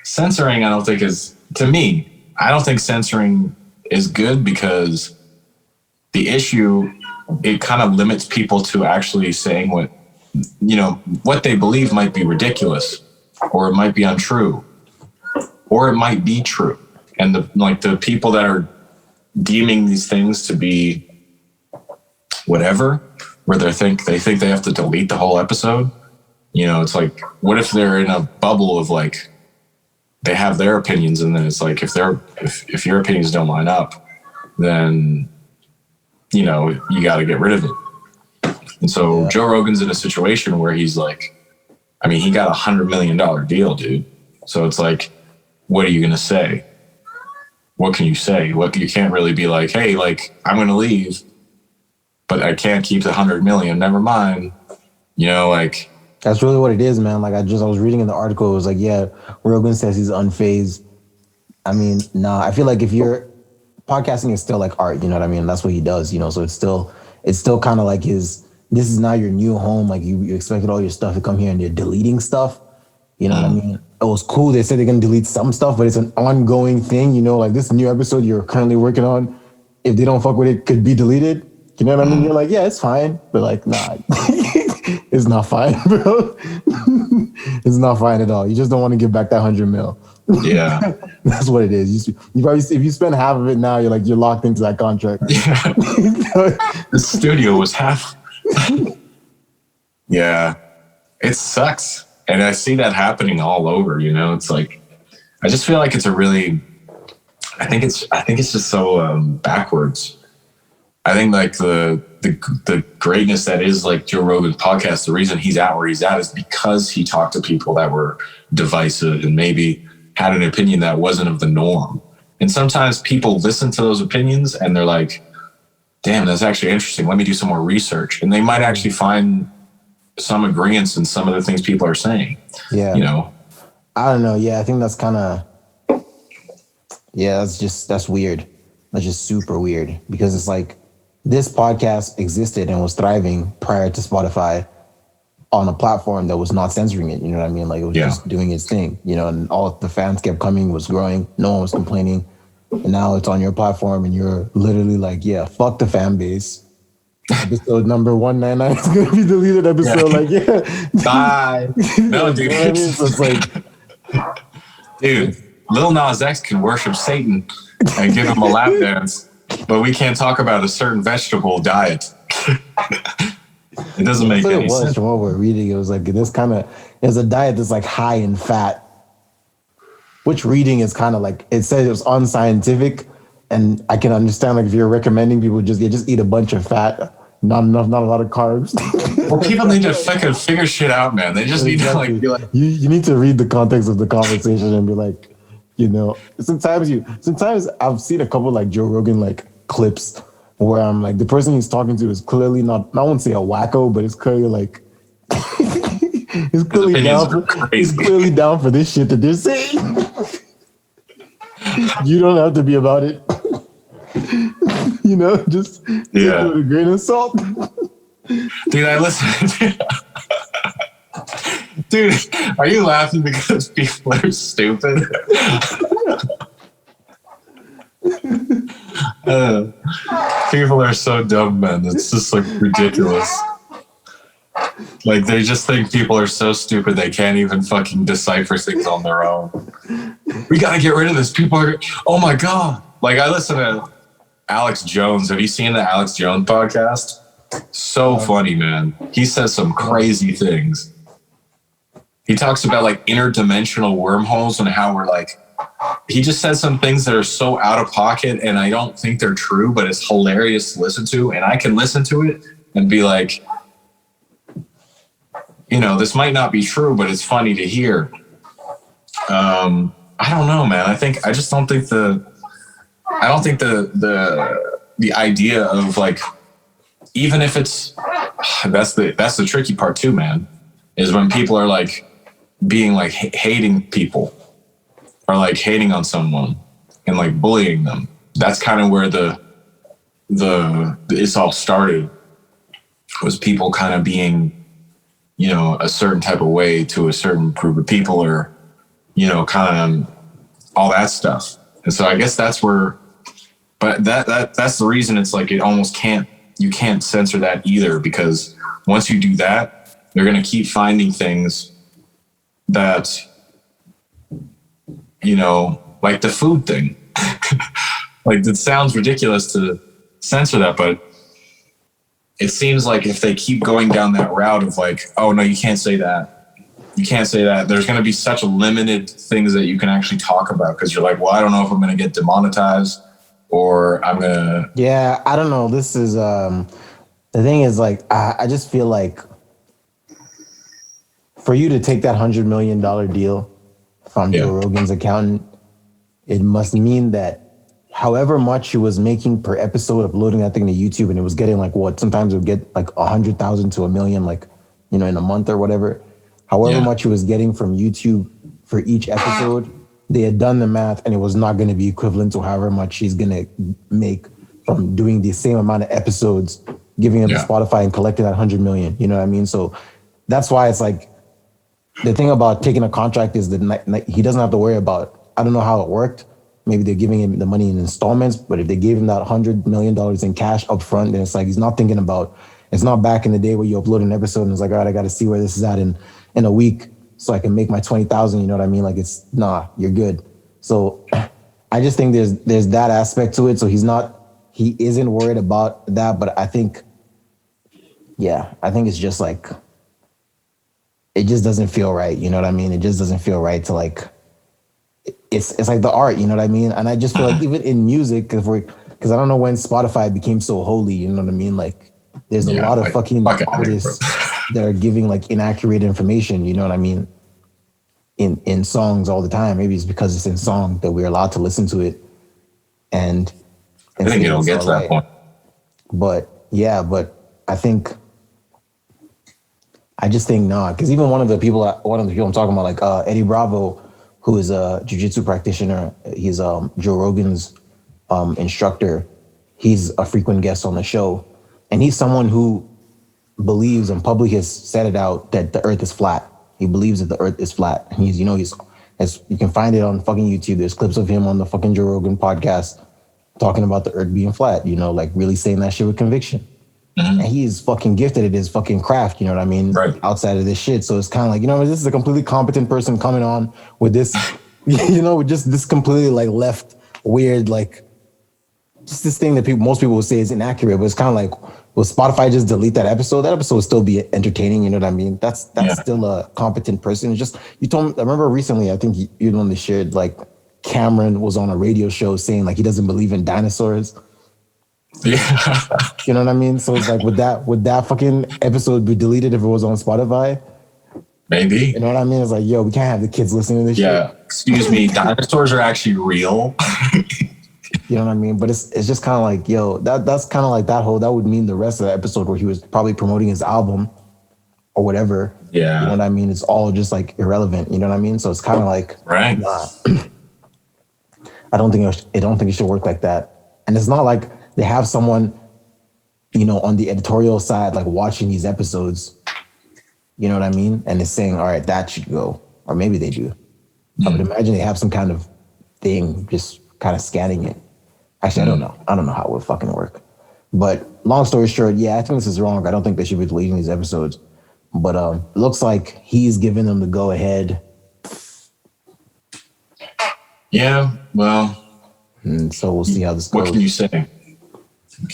censoring, I don't think I don't think censoring is good, because the issue, it kind of limits people to actually saying what they believe might be ridiculous, or it might be untrue, or it might be true. And the people that are deeming these things to be whatever, where they think they have to delete the whole episode, it's like, what if they're in a bubble of they have their opinions, and then it's like, if your opinions don't line up, then you got to get rid of it. And so Joe Rogan's in a situation where he's he got $100 million deal, dude. So it's like, what are you gonna say? What can you say? You can't really be like, hey, I'm gonna leave, but I can't keep the 100 million. Never mind. That's really what it is, man. I was reading in the article. It was yeah, Rogan says he's unfazed. Nah, I feel like if you're podcasting is still art, you know what I mean? That's what he does, so it's still kind of this is now your new home. You expected all your stuff to come here, and they're deleting stuff. You know what I mean? It was cool. They said they're going to delete some stuff, but it's an ongoing thing, this new episode you're currently working on, if they don't fuck with it, could be deleted. You know what I mean? You're yeah, it's fine. But nah, it's not fine, bro. It's not fine at all. You just don't want to give back that 100 mil. Yeah. That's what it is. You probably, if you spend half of it now, you're you're locked into that contract. Yeah. The studio was half. Yeah. It sucks. And I see that happening all over, it's I just feel like it's I think it's just so backwards. I think the greatness that is Joe Rogan's podcast, the reason he's at where he's at is because he talked to people that were divisive and maybe had an opinion that wasn't of the norm. And sometimes people listen to those opinions and they're like, damn, that's actually interesting. Let me do some more research. And they might actually find some agreements in some of the things people are saying. Yeah. I don't know. Yeah, I think that's kind of, that's weird. That's just super weird, because it's this podcast existed and was thriving prior to Spotify on a platform that was not censoring it. You know what I mean? It was just doing its thing, and all the fans kept coming, was growing. No one was complaining. And now it's on your platform and you're literally yeah, fuck the fan base. Episode number 199 is gonna be deleted episode. Yeah. Like, yeah. Bye. No, dude. You know what I mean? So it's like, Dude, Lil Nas X can worship Satan and give him a lap dance, but we can't talk about a certain vegetable diet. It doesn't make that's what any it was sense. from what we're reading. It was like this kind of, it's a diet that's like high in fat, which reading is kind of like, it said it was unscientific. And I can understand, like, if you're recommending people just eat a bunch of fat, not a lot of carbs. Well, people need to fucking figure shit out, man. They just need to like be like, you need to read the context of the conversation and be like, you know, sometimes I've seen a couple like Joe Rogan like clips where I'm like, the person he's talking to is clearly not, I won't say a wacko, but it's clearly like he's clearly down for this shit that they're saying. You don't have to be about it. You know, just take it with a grain of salt. dude, I listen. Dude, are you laughing because people are stupid? People are so dumb, man. It's just like ridiculous. Like they just think people are so stupid they can't even fucking decipher things on their own. We gotta get rid of this. People are, oh my God. Like I listen to Alex Jones. Have you seen the Alex Jones podcast? So funny, man. He says some crazy things. He talks about like interdimensional wormholes and how we're like, he just says some things that are so out of pocket and I don't think they're true, but it's hilarious to listen to. And I can listen to it and be like, you know, this might not be true, but it's funny to hear. I don't know, man. I just don't think the idea of like, even if it's, that's the tricky part too, man, is when people are like being like hating people or like hating on someone and like bullying them. That's kind of where the it's all started, was people kind of being, you know, a certain type of way to a certain group of people, or, you know, kind of all that stuff. And so I guess that's where, but that's the reason it's like, it almost you can't censor that either, because once you do that, they're going to keep finding things that, you know, like the food thing. Like it sounds ridiculous to censor that, but it seems like if they keep going down that route of like, oh no, you can't say that. You can't say that. There's going to be such limited things that you can actually talk about, because you're like, well, I don't know if I'm going to get demonetized or I'm going to. Yeah, I don't know. This is, the thing is like, I just feel like for you to take that $100 million deal from Joe Rogan's accountant, it must mean that however much he was making per episode uploading that thing to YouTube, and it was getting like what, sometimes it would get like 100,000 to 1 million, like, you know, in a month or whatever. However much he was getting from YouTube for each episode, they had done the math and it was not going to be equivalent to however much he's going to make from doing the same amount of episodes, giving them to Spotify and collecting that 100 million. You know what I mean? So that's why it's like, the thing about taking a contract is that he doesn't have to worry about, I don't know how it worked. Maybe they're giving him the money in installments, but if they gave him that $100 million in cash up front, then it's like, he's not thinking about, it's not back in the day where you upload an episode and it's like, all right, I got to see where this is at in a week so I can make my 20,000. You know what I mean? Like it's, you're good. So I just think there's that aspect to it. So he isn't worried about that, but I think it's just like, it just doesn't feel right. You know what I mean? It just doesn't feel right to like, it's like the art, you know what I mean? And I just feel like even in music, because I don't know when Spotify became so holy, you know what I mean? Like there's a lot of fucking artists that are giving like inaccurate information, you know what I mean? In songs all the time. Maybe it's because it's in song that we're allowed to listen to it. And I think it'll get to that point. But I just think because even one of the people I'm talking about, like Eddie Bravo, who is a jiu-jitsu practitioner, he's Joe Rogan's instructor. He's a frequent guest on the show, and he's someone who believes, and publicly has said it out, that the earth is flat. He believes that the earth is flat. And he's you can find it on fucking YouTube. There's clips of him on the fucking Joe Rogan podcast talking about the earth being flat, you know, like really saying that shit with conviction. and he's fucking gifted at his fucking craft. You know what I mean? Right. Outside of this shit, so it's kind of like, you know, this is a completely competent person coming on with this, you know, with just this completely like left weird like. Just this thing that most people would say is inaccurate, but it's kind of like, will Spotify just delete that episode? That episode would still be entertaining. You know what I mean? That's still a competent person. It's just, you told me, I remember recently, I think you only shared like Cameron was on a radio show saying like he doesn't believe in dinosaurs. Yeah. You know what I mean? So it's like, would that fucking episode be deleted if it was on Spotify? Maybe. You know what I mean? It's like, yo, we can't have the kids listening to this shit. Excuse me, dinosaurs are actually real. You know what I mean? But it's just kind of like, yo, that's kind of like that would mean the rest of the episode where he was probably promoting his album or whatever. Yeah. You know what I mean? It's all just like irrelevant. You know what I mean? So it's kind of like, right. I don't think it should work like that. And it's not like they have someone, you know, on the editorial side, like watching these episodes. You know what I mean? And it's saying, all right, that should go. Or maybe they do. I would imagine they have some kind of thing just kind of scanning it. Actually, I don't know. I don't know how it would fucking work. But long story short, yeah, I think this is wrong. I don't think they should be deleting these episodes. But it looks like he's giving them the go ahead. Yeah, well. And so we'll see how this goes. What can you say?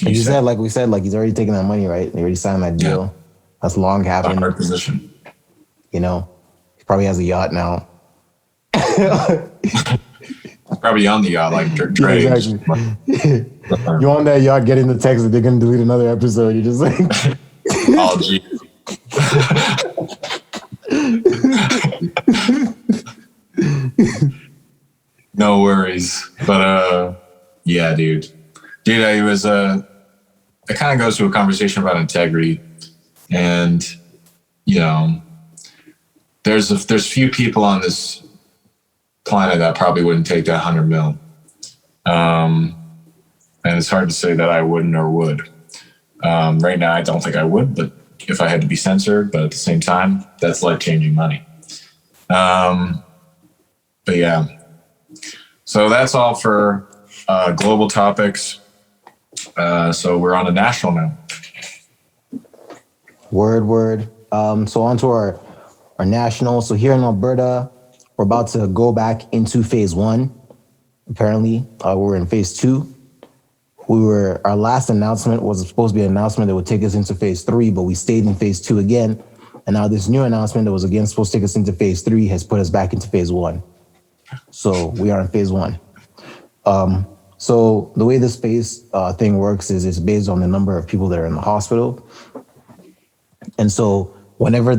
You said, like we said, like he's already taking that money, right? They already signed that deal. Yeah. That's long happening. Hard position. You know, he probably has a yacht now. Probably on the yacht, like Dre. Yeah, exactly. You on that yacht getting the text that they're going to delete another episode. You're just like... Oh, geez. No worries. But, yeah, dude. It was, it kind of goes to a conversation about integrity. And, you know, there's few people on this planet that probably wouldn't take that 100 mil. And it's hard to say that I wouldn't or would. Right now, I don't think I would, but if I had to be censored, but at the same time, that's life-changing money. But yeah. So that's all for global topics. So we're on to national now. Word. So on to our national. So here in Alberta, we're about to go back into phase 1. Apparently, we're in phase 2. Our last announcement was supposed to be an announcement that would take us into phase 3, but we stayed in phase 2 again. And now this new announcement that was again supposed to take us into phase 3 has put us back into phase 1. So we are in phase 1. So the way this phase thing works is it's based on the number of people that are in the hospital. And so whenever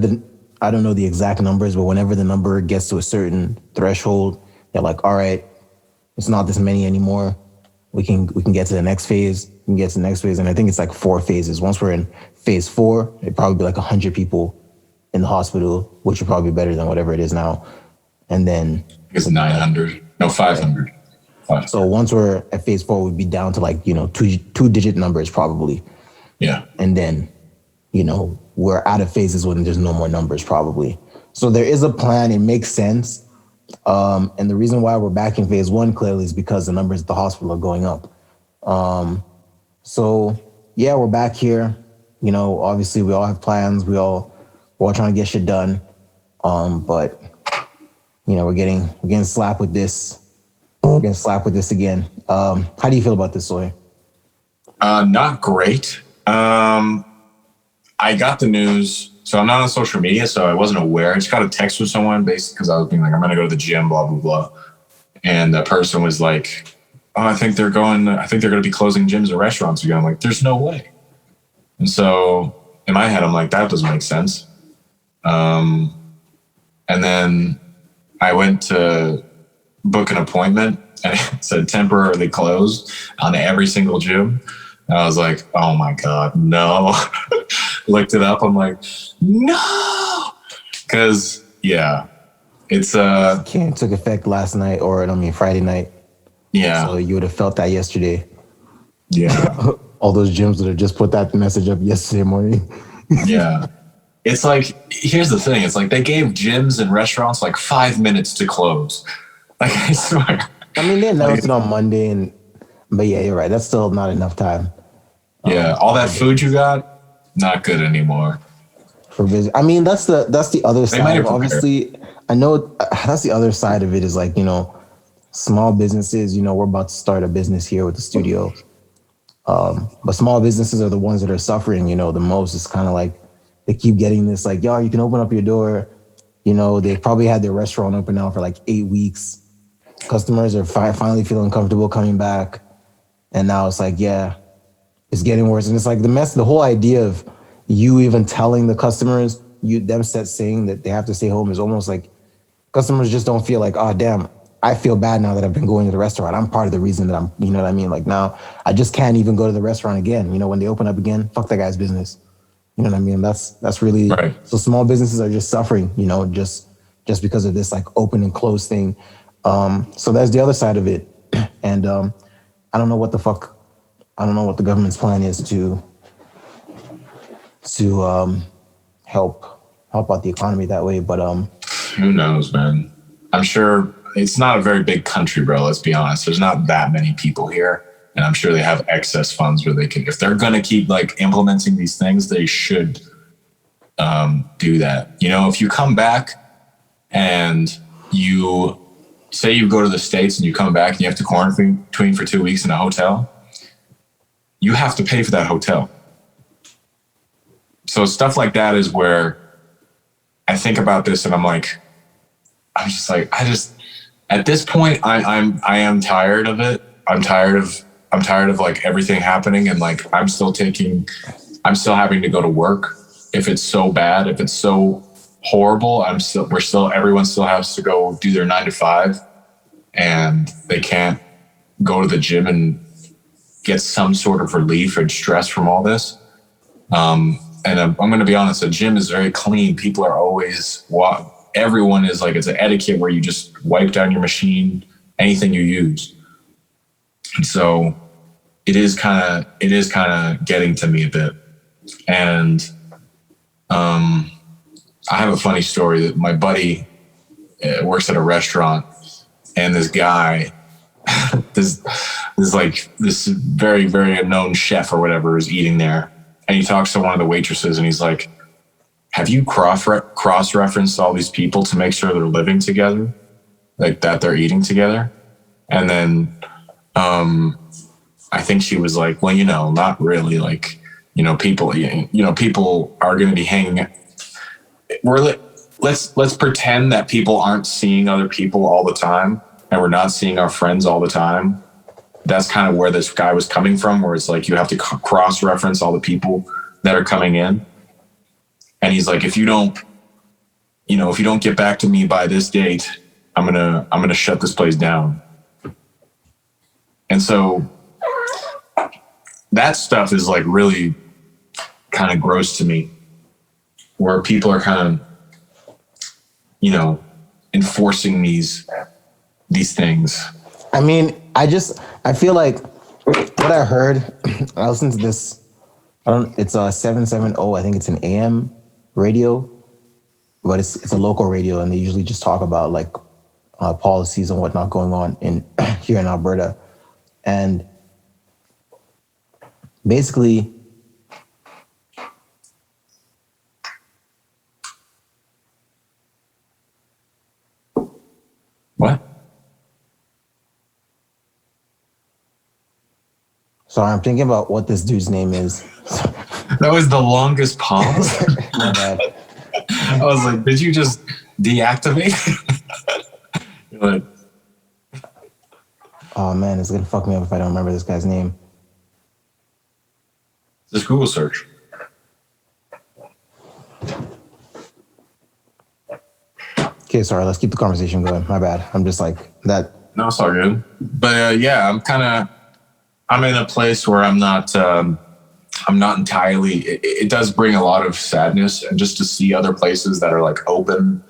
I don't know the exact numbers, but whenever the number gets to a certain threshold, they're like, all right, it's not this many anymore. We can get to the next phase. We can get to the next phase. And I think it's like 4 phases. Once we're in phase 4, it'd probably be like 100 people in the hospital, which would probably be better than whatever it is now. And then it's 900. No, 500. Right. So once we're at phase 4, we'd be down to like, you know, two-digit numbers probably. Yeah. And then, you know, we're out of phases when there's no more numbers probably. So there is a plan. It makes sense. And the reason why we're back in phase 1 clearly is because the numbers at the hospital are going up. So yeah, we're back here. You know, obviously we all have plans. We're all trying to get shit done. But you know, we're getting slapped with this. We're getting slapped with this again. How do you feel about this, Soy? Not great. I got the news. So I'm not on social media, so I wasn't aware. I just got a text from someone basically because I was being like, I'm going to go to the gym, blah, blah, blah. And the person was like, oh, I think they're going to be closing gyms and restaurants again. I'm like, there's no way. And so in my head, I'm like, that doesn't make sense. And then I went to book an appointment and it said temporarily closed on every single gym. And I was like, oh my God, no. Looked it up. I'm like, no. Because, yeah, it's... It took effect last night Friday night. Yeah. So you would have felt that yesterday. Yeah. All those gyms that have just put that message up yesterday morning. Yeah. It's like, here's the thing. It's like they gave gyms and restaurants like 5 minutes to close. Like, I swear. I mean, they announced it on Monday, but yeah, you're right. That's still not enough time. Yeah, all that food you got, not good anymore. For business. I mean, that's the other side of, obviously. I know that's the other side of it is like, small businesses, we're about to start a business here with the studio. But small businesses are the ones that are suffering, the most. It's kind of like they keep getting this like, yo, you can open up your door. They probably had their restaurant open now for like 8 weeks. Customers are finally feeling comfortable coming back. And now it's like, yeah, it's getting worse. And it's like the whole idea of you even telling the customers, saying that they have to stay home is almost like customers just don't feel like, oh, damn, I feel bad now that I've been going to the restaurant. I'm part of the reason that I'm, you know what I mean? Like now I just can't even go to the restaurant again. When they open up again, fuck that guy's business. You know what I mean? That's really, right. So small businesses are just suffering, just because of this like open and close thing. So that's the other side of it. And I don't know what the government's plan is to help out the economy that way. But who knows, man? I'm sure it's not a very big country, bro. Let's be honest. There's not that many people here. And I'm sure they have excess funds where they can, if they're going to keep like implementing these things, they should do that. If you come back and you say you go to the States and you come back and you have to quarantine for 2 weeks in a hotel, you have to pay for that hotel. So stuff like that is where I think about this and I'm just like, at this point, I am tired of it. I'm tired of like everything happening. And like, I'm still having to go to work. If it's so bad, if it's so horrible, everyone still has to go do their 9 to 5 and they can't go to the gym and get some sort of relief and stress from all this. And I'm going to be honest, the gym is very clean. People are always, everyone is like, it's an etiquette where you just wipe down your machine, anything you use. And so it is kind of getting to me a bit. And I have a funny story that my buddy works at a restaurant, and this guy, this very, very unknown chef or whatever is eating there. And he talks to one of the waitresses and he's like, have you cross-referenced all these people to make sure they're living together? Like that they're eating together? And then I think she was like, well, not really. Like, people are going to be hanging. Let's pretend that people aren't seeing other people all the time and we're not seeing our friends all the time. That's kind of where this guy was coming from, where it's like you have to cross-reference all the people that are coming in. And he's like, if you don't get back to me by this date, I'm gonna shut this place down. And so that stuff is like really kind of gross to me, where people are kind of, enforcing these things. I mean, I feel like what I heard, I listened to this, it's a 770, I think it's an AM radio, but it's a local radio, and they usually just talk about like policies and whatnot going on here in Alberta. And basically, what? Sorry, I'm thinking about what this dude's name is. That was the longest pause. My bad. I was like, did you just deactivate? You're like, oh man, it's gonna fuck me up if I don't remember this guy's name. just Google search. Okay, sorry, let's keep the conversation going. My bad. I'm just like that. No, it's all good. But yeah, I'm in a place where I'm not entirely, it does bring a lot of sadness, and just to see other places that are like open,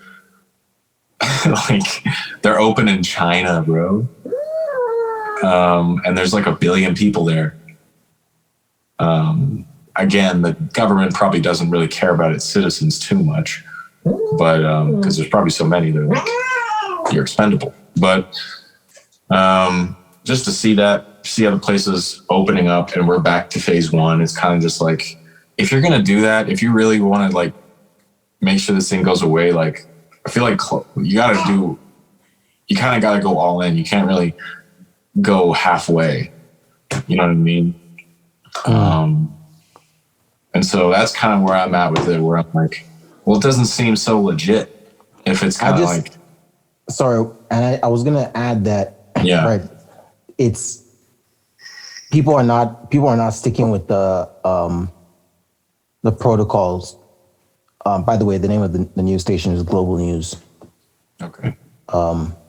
like they're open in China, bro. And there's like 1 billion people there. Again, the government probably doesn't really care about its citizens too much, but because there's probably so many, they're like, you're expendable. But just to see other places opening up and we're back to phase one, it's kind of just like, if you're gonna do that, if you really want to like make sure this thing goes away, like I feel like you kind of gotta go all in. You can't really go halfway. You know what I mean? And so that's kind of where I'm at with it, where I'm like, well, it doesn't seem so legit if it's kind of like. Sorry, and I was gonna add that. Yeah. Right. It's people are not sticking with the protocols. By the way, the name of the news station is Global News. Okay.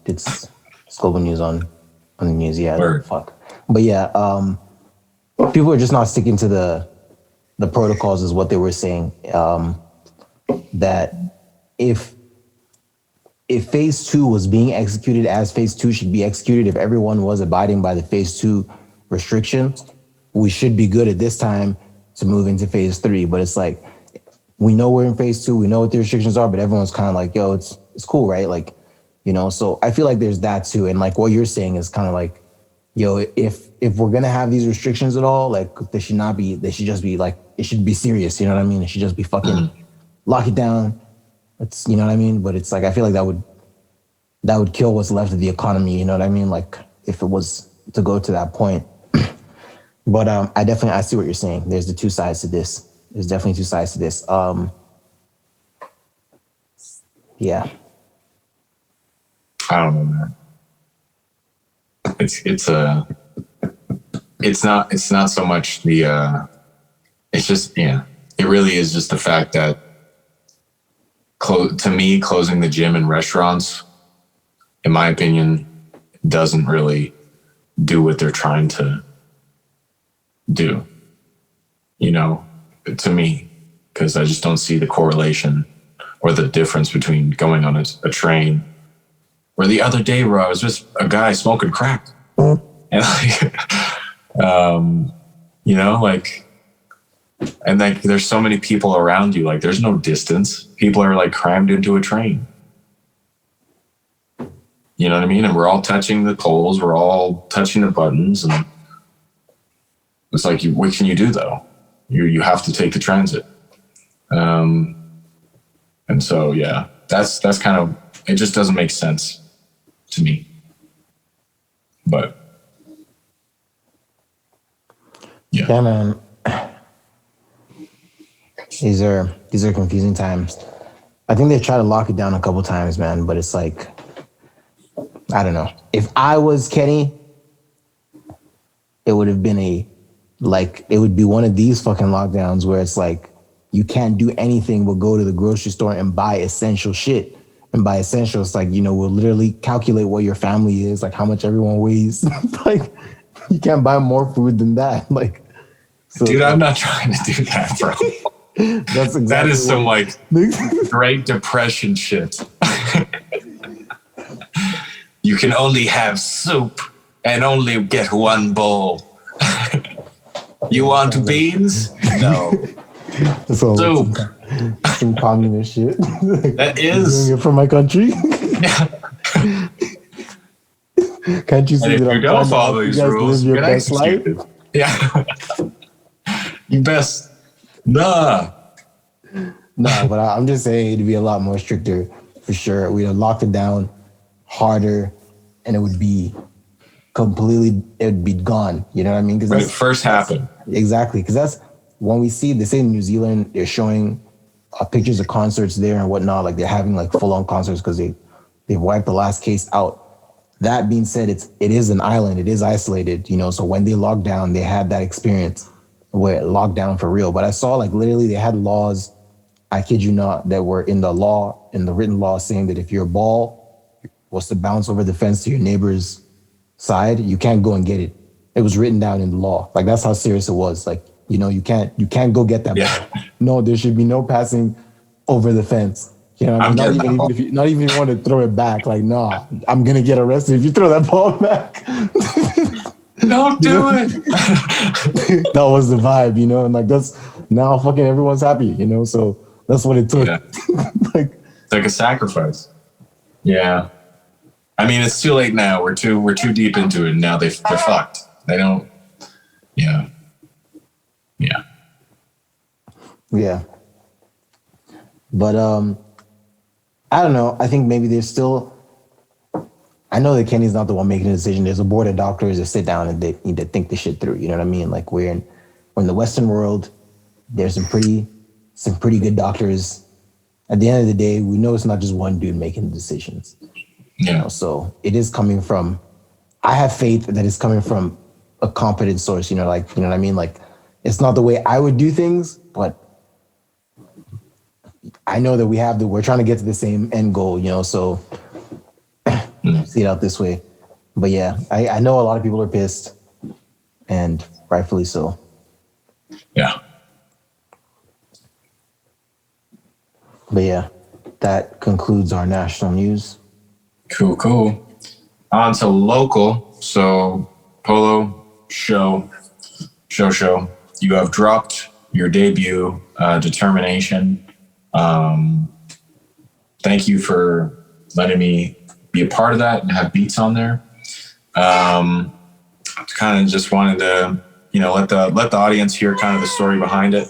It's Global News on the news. Yeah. Word. Fuck. But yeah, people are just not sticking to the protocols, is what they were saying. That if phase 2 was being executed as phase 2 should be executed, if everyone was abiding by the phase 2 restrictions, we should be good at this time to move into phase 3. But it's like, we know we're in phase 2, we know what the restrictions are, but everyone's kind of like, yo, it's cool, right? Like, you know, so I feel like there's that too. And like what you're saying is kind of like, yo, if we're gonna have these restrictions at all, like they should just be like, it should be serious, you know what I mean? It should just be fucking lock it down. It's, you know what I mean? But it's like, I feel like that would kill what's left of the economy, you know what I mean? Like if it was to go to that point. But I see what you're saying. There's the two sides to this. There's definitely two sides to this. Yeah. I don't know, man. It's not so much the it's just, yeah, it really is just the fact that to me, closing the gym and restaurants, in my opinion, doesn't really do what they're trying to do, you know, to me, because I just don't see the correlation or the difference between going on a train. Where the other day, bro, I was just a guy smoking crack, and like, you know, like, and like, there's so many people around you, like, there's no distance. People are like crammed into a train. You know what I mean? And we're all touching the poles, we're all touching the buttons, and it's like, what can you do though? You have to take the transit. And so, yeah, that's kind of, it just doesn't make sense to me. But yeah, man, these are confusing times. I think they tried to lock it down a couple times, man, but it's like, I don't know. If I was Kenny, it would have been it would be one of these fucking lockdowns where it's like, you can't do anything but go to the grocery store and buy essential shit. And by essential, it's like, you know, we'll literally calculate what your family is, like how much everyone weighs. Like, you can't buy more food than that. Like, so, dude, I'm not trying to do that, bro. That's exactly that is some like Great Depression shit. You can only have soup and only get one bowl. You want beans? No. Soup. Some communist shit. That is. Doing it for my country. Yeah. Can't you see and that if you don't follow these rules, you get executed. Yeah. You best. Nah, but I'm just saying it'd be a lot more stricter for sure. We'd have locked it down harder, and it would be gone. You know what I mean? When it first happened. Exactly, because that's when we see, they say in New Zealand, they're showing pictures of concerts there and whatnot, like they're having like full-on concerts because they've wiped the last case out. That being said, it is an island, it is isolated, you know, so when they locked down, they had that experience where it locked down for real. But I saw like literally they had laws, I kid you not, that were in the written law saying that if your ball was to bounce over the fence to your neighbor's side, you can't go and get it. It was written down in the law. Like, that's how serious it was. Like, you know, you can't go get that ball. No, there should be no passing over the fence. You know, not even if you want to throw it back. Like, nah, I'm gonna get arrested if you throw that ball back. Don't do it. That was the vibe, you know, and like that's now fucking everyone's happy, you know. So that's what it took. Yeah. It's like a sacrifice. Yeah. I mean, it's too late now. We're too deep into it, and now they're fucked. They don't. Yeah. Yeah. Yeah. But I don't know. I think maybe there's still. I know that Kenny's not the one making the decision. There's a board of doctors that sit down and they need to think the shit through. You know what I mean? Like we're in the Western world. There's some pretty good doctors. At the end of the day, we know it's not just one dude making the decisions. Yeah. You know, so it is coming from. I have faith that it's coming from a competent source. You know, like you know what I mean. Like it's not the way I would do things, but I know that we're trying to get to the same end goal. You know, so see it out this way. But yeah, I know a lot of people are pissed, and rightfully so. Yeah. But yeah, that concludes our national news. Cool. On to local. So, Polo, show. You have dropped your debut, Determination. Thank you for letting me be a part of that and have beats on there. Kind of just wanted to, let the audience hear kind of the story behind it.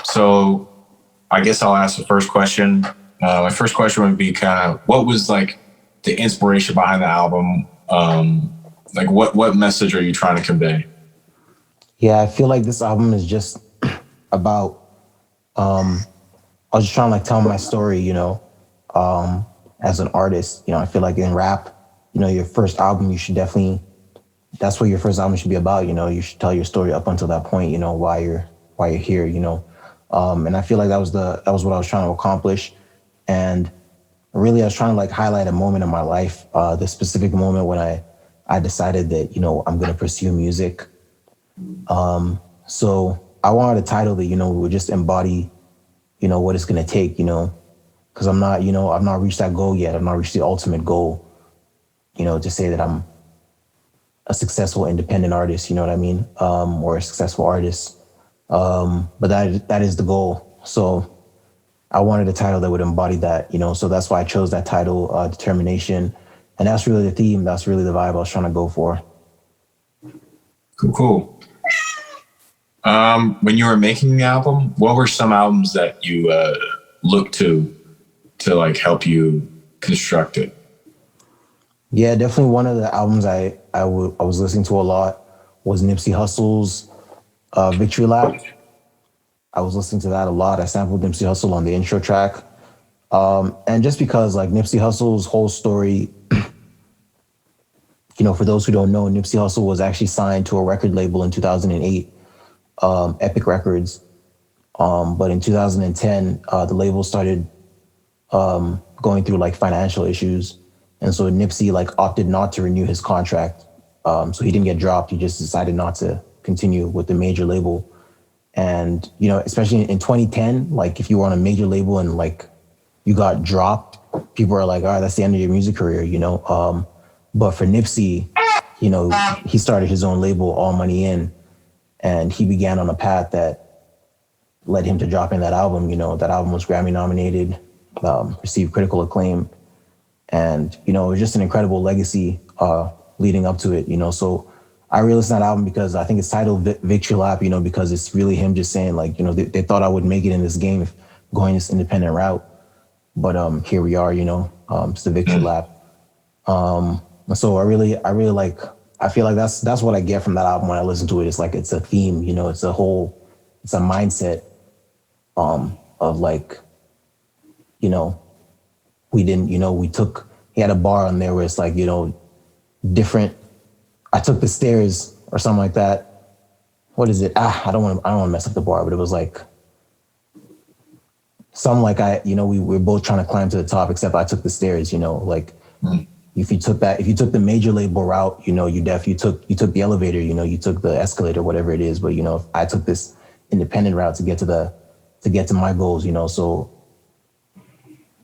So I guess I'll ask the first question. My first question would be kind of what was like the inspiration behind the album? Like what message are you trying to convey? Yeah, I feel like this album is just about, I was just trying to like tell my story, as an artist. I feel like in rap, your first album, that's what your first album should be about. You should tell your story up until that point, why you're here, and I feel like that was what I was trying to accomplish. And really, I was trying to like highlight a moment in my life, the specific moment when I decided that, I'm going to pursue music. So I wanted a title that, would just embody, what it's going to take, because I've not reached that goal yet. I've not reached the ultimate goal, to say that I'm a successful independent artist, you know what I mean? Or a successful artist. But that is the goal. So I wanted a title that would embody that, so that's why I chose that title, Determination. And that's really the theme. That's really the vibe I was trying to go for. Cool. When you were making the album, what were some albums that you looked to like help you construct it? Yeah, definitely one of the albums I was listening to a lot was Nipsey Hussle's Victory Lap. I was listening to that a lot. I sampled Nipsey Hussle on the intro track. And just because like Nipsey Hussle's whole story, for those who don't know, Nipsey Hussle was actually signed to a record label in 2008, Epic Records. But in 2010, the label started going through like financial issues. And so Nipsey like opted not to renew his contract. So he didn't get dropped. He just decided not to continue with the major label. And, especially in 2010, like if you were on a major label and like you got dropped, people are like, all right, that's the end of your music career, But for Nipsey, he started his own label, All Money In, and he began on a path that led him to dropping that album. That album was Grammy nominated, received critical acclaim. And, it was just an incredible legacy leading up to it, So I really listened to that album because I think it's titled Victory Lap, because it's really him just saying like, they thought I would make it in this game if going this independent route. But here we are, it's the Victory Lap. So I really like, I feel like that's what I get from that album when I listen to it. It's like, it's a theme, it's a mindset of like, he had a bar on there where it's like, different, I took the stairs or something like that. What is it? I don't want to mess up the bar, but it was like, something like we were both trying to climb to the top, except I took the stairs, like if you took the major label route, you took the elevator, you took the escalator, whatever it is. But, I took this independent route to get to my goals, so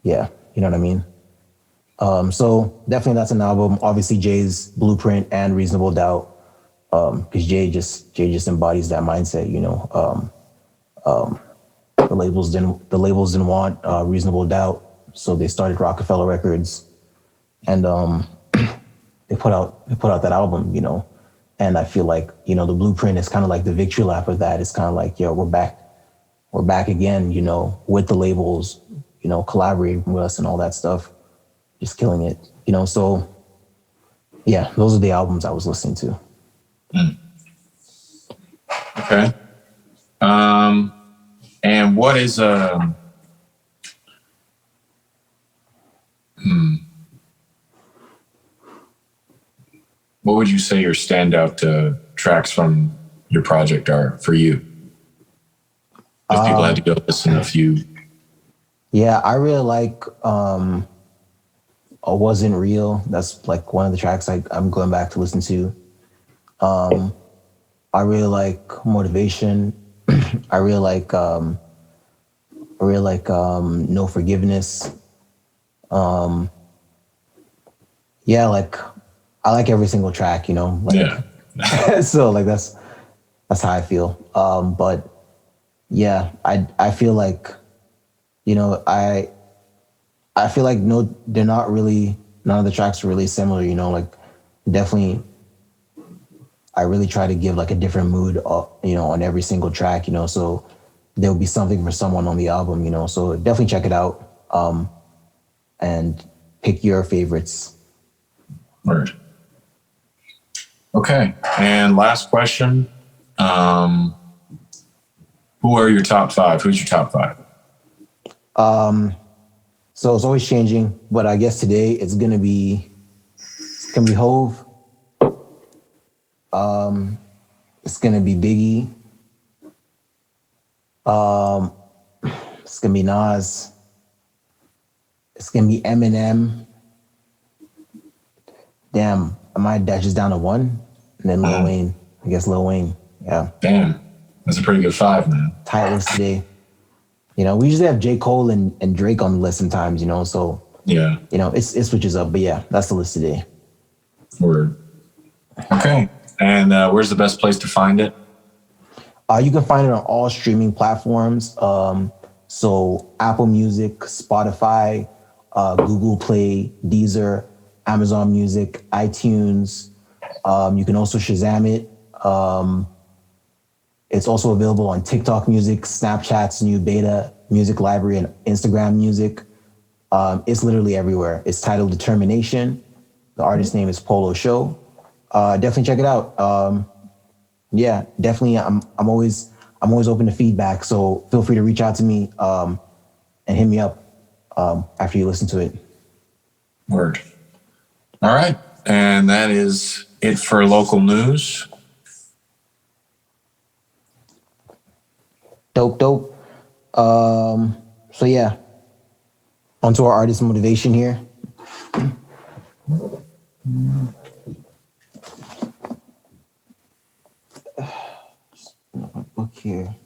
yeah, you know what I mean? So definitely that's an album. Obviously Jay's Blueprint and Reasonable Doubt, because Jay just embodies that mindset, The labels didn't want Reasonable Doubt, so they started Rockefeller Records, and they put out that album, And I feel like, you know, the blueprint is kind of like the victory lap of that. It's kind of like, yo, we're back again, you know, with the labels, you know, collaborating with us and all that stuff, just killing it, you know. So yeah, those are the albums I was listening to. Okay. And what is what would you say your standout tracks from your project are for you? If people had to go listen to a few. Yeah, I really like I Wasn't Real. That's like one of the tracks I'm going back to listen to. I really like Motivation. I really like No Forgiveness. Yeah, like I like every single track, you know. Like so like that's how I feel. But yeah, I feel like, you know, I feel like no, they're not really, none of the tracks are really similar, you know, like definitely I really try to give like a different mood, you know, on every single track, you know, so there'll be something for someone on the album, you know, so definitely check it out, and pick your favorites. Word. Okay. And last question. Who are your top five? Who's your top five? So it's always changing, but I guess today it's gonna be Hove. It's gonna be Biggie. It's gonna be Nas. It's gonna be Eminem. Damn, I might dash this down to one, and then Lil Wayne. I guess Lil Wayne. Yeah. Damn, that's a pretty good five, man. Tight list today. You know, we usually have J. Cole and Drake on the list sometimes, you know, so yeah, you know, it switches up. But yeah, that's the list today. Word. Okay. And where's the best place to find it? You can find it on all streaming platforms. So Apple Music, Spotify, Google Play, Deezer, Amazon Music, iTunes. You can also Shazam it. It's also available on TikTok Music, Snapchat's new beta, Music Library, and Instagram Music. It's literally everywhere. It's titled Determination. The artist name is Polo Show. Definitely check it out. Yeah, definitely. I'm always open to feedback. So feel free to reach out to me and hit me up after you listen to it. Word. All right. And that is it for local news. Dope. So yeah, onto our artist motivation here. My book here.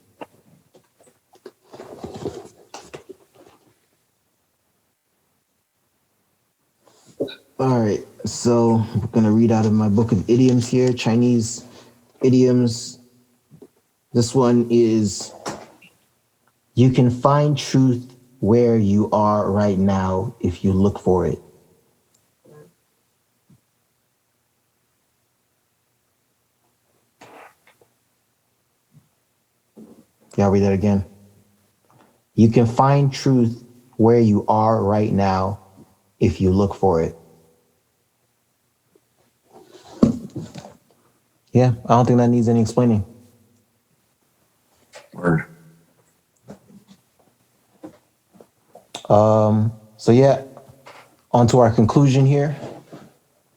All right, so I'm gonna read out of my book of idioms here, Chinese idioms. This one is, you can find truth where you are right now if you look for it. Yeah, I'll read that again. You can find truth where you are right now if you look for it. Yeah, I don't think that needs any explaining. Word. So yeah, on to our conclusion here.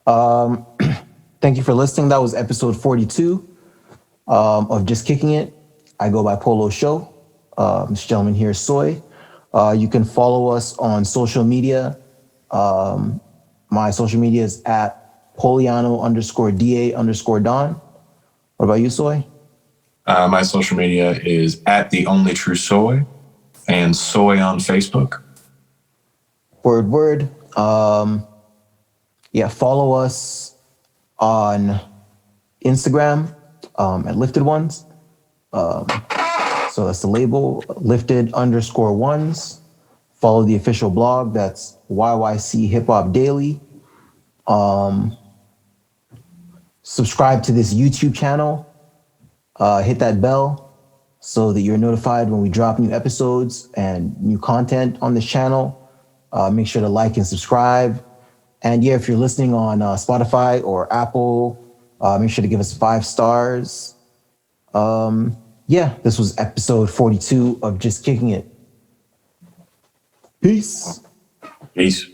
Thank you for listening. That was episode 42 of Just Kicking It. I go by Polo Show. This gentleman here is Soy. You can follow us on social media. My social media is at Poliano_DA_Don. What about you, Soy? My social media is at The Only True Soy and Soy on Facebook. Word. Yeah, follow us on Instagram at Lifted Ones. So that's the label, Lifted_Ones. Follow the official blog, that's YYC Hip Hop Daily. subscribe to this YouTube channel. Hit that bell so that you're notified when we drop new episodes and new content on this channel. Make sure to like and subscribe. And yeah, if you're listening on Spotify or Apple, make sure to give us 5 stars. Yeah, this was episode 42 of Just Kicking It. Peace. Peace.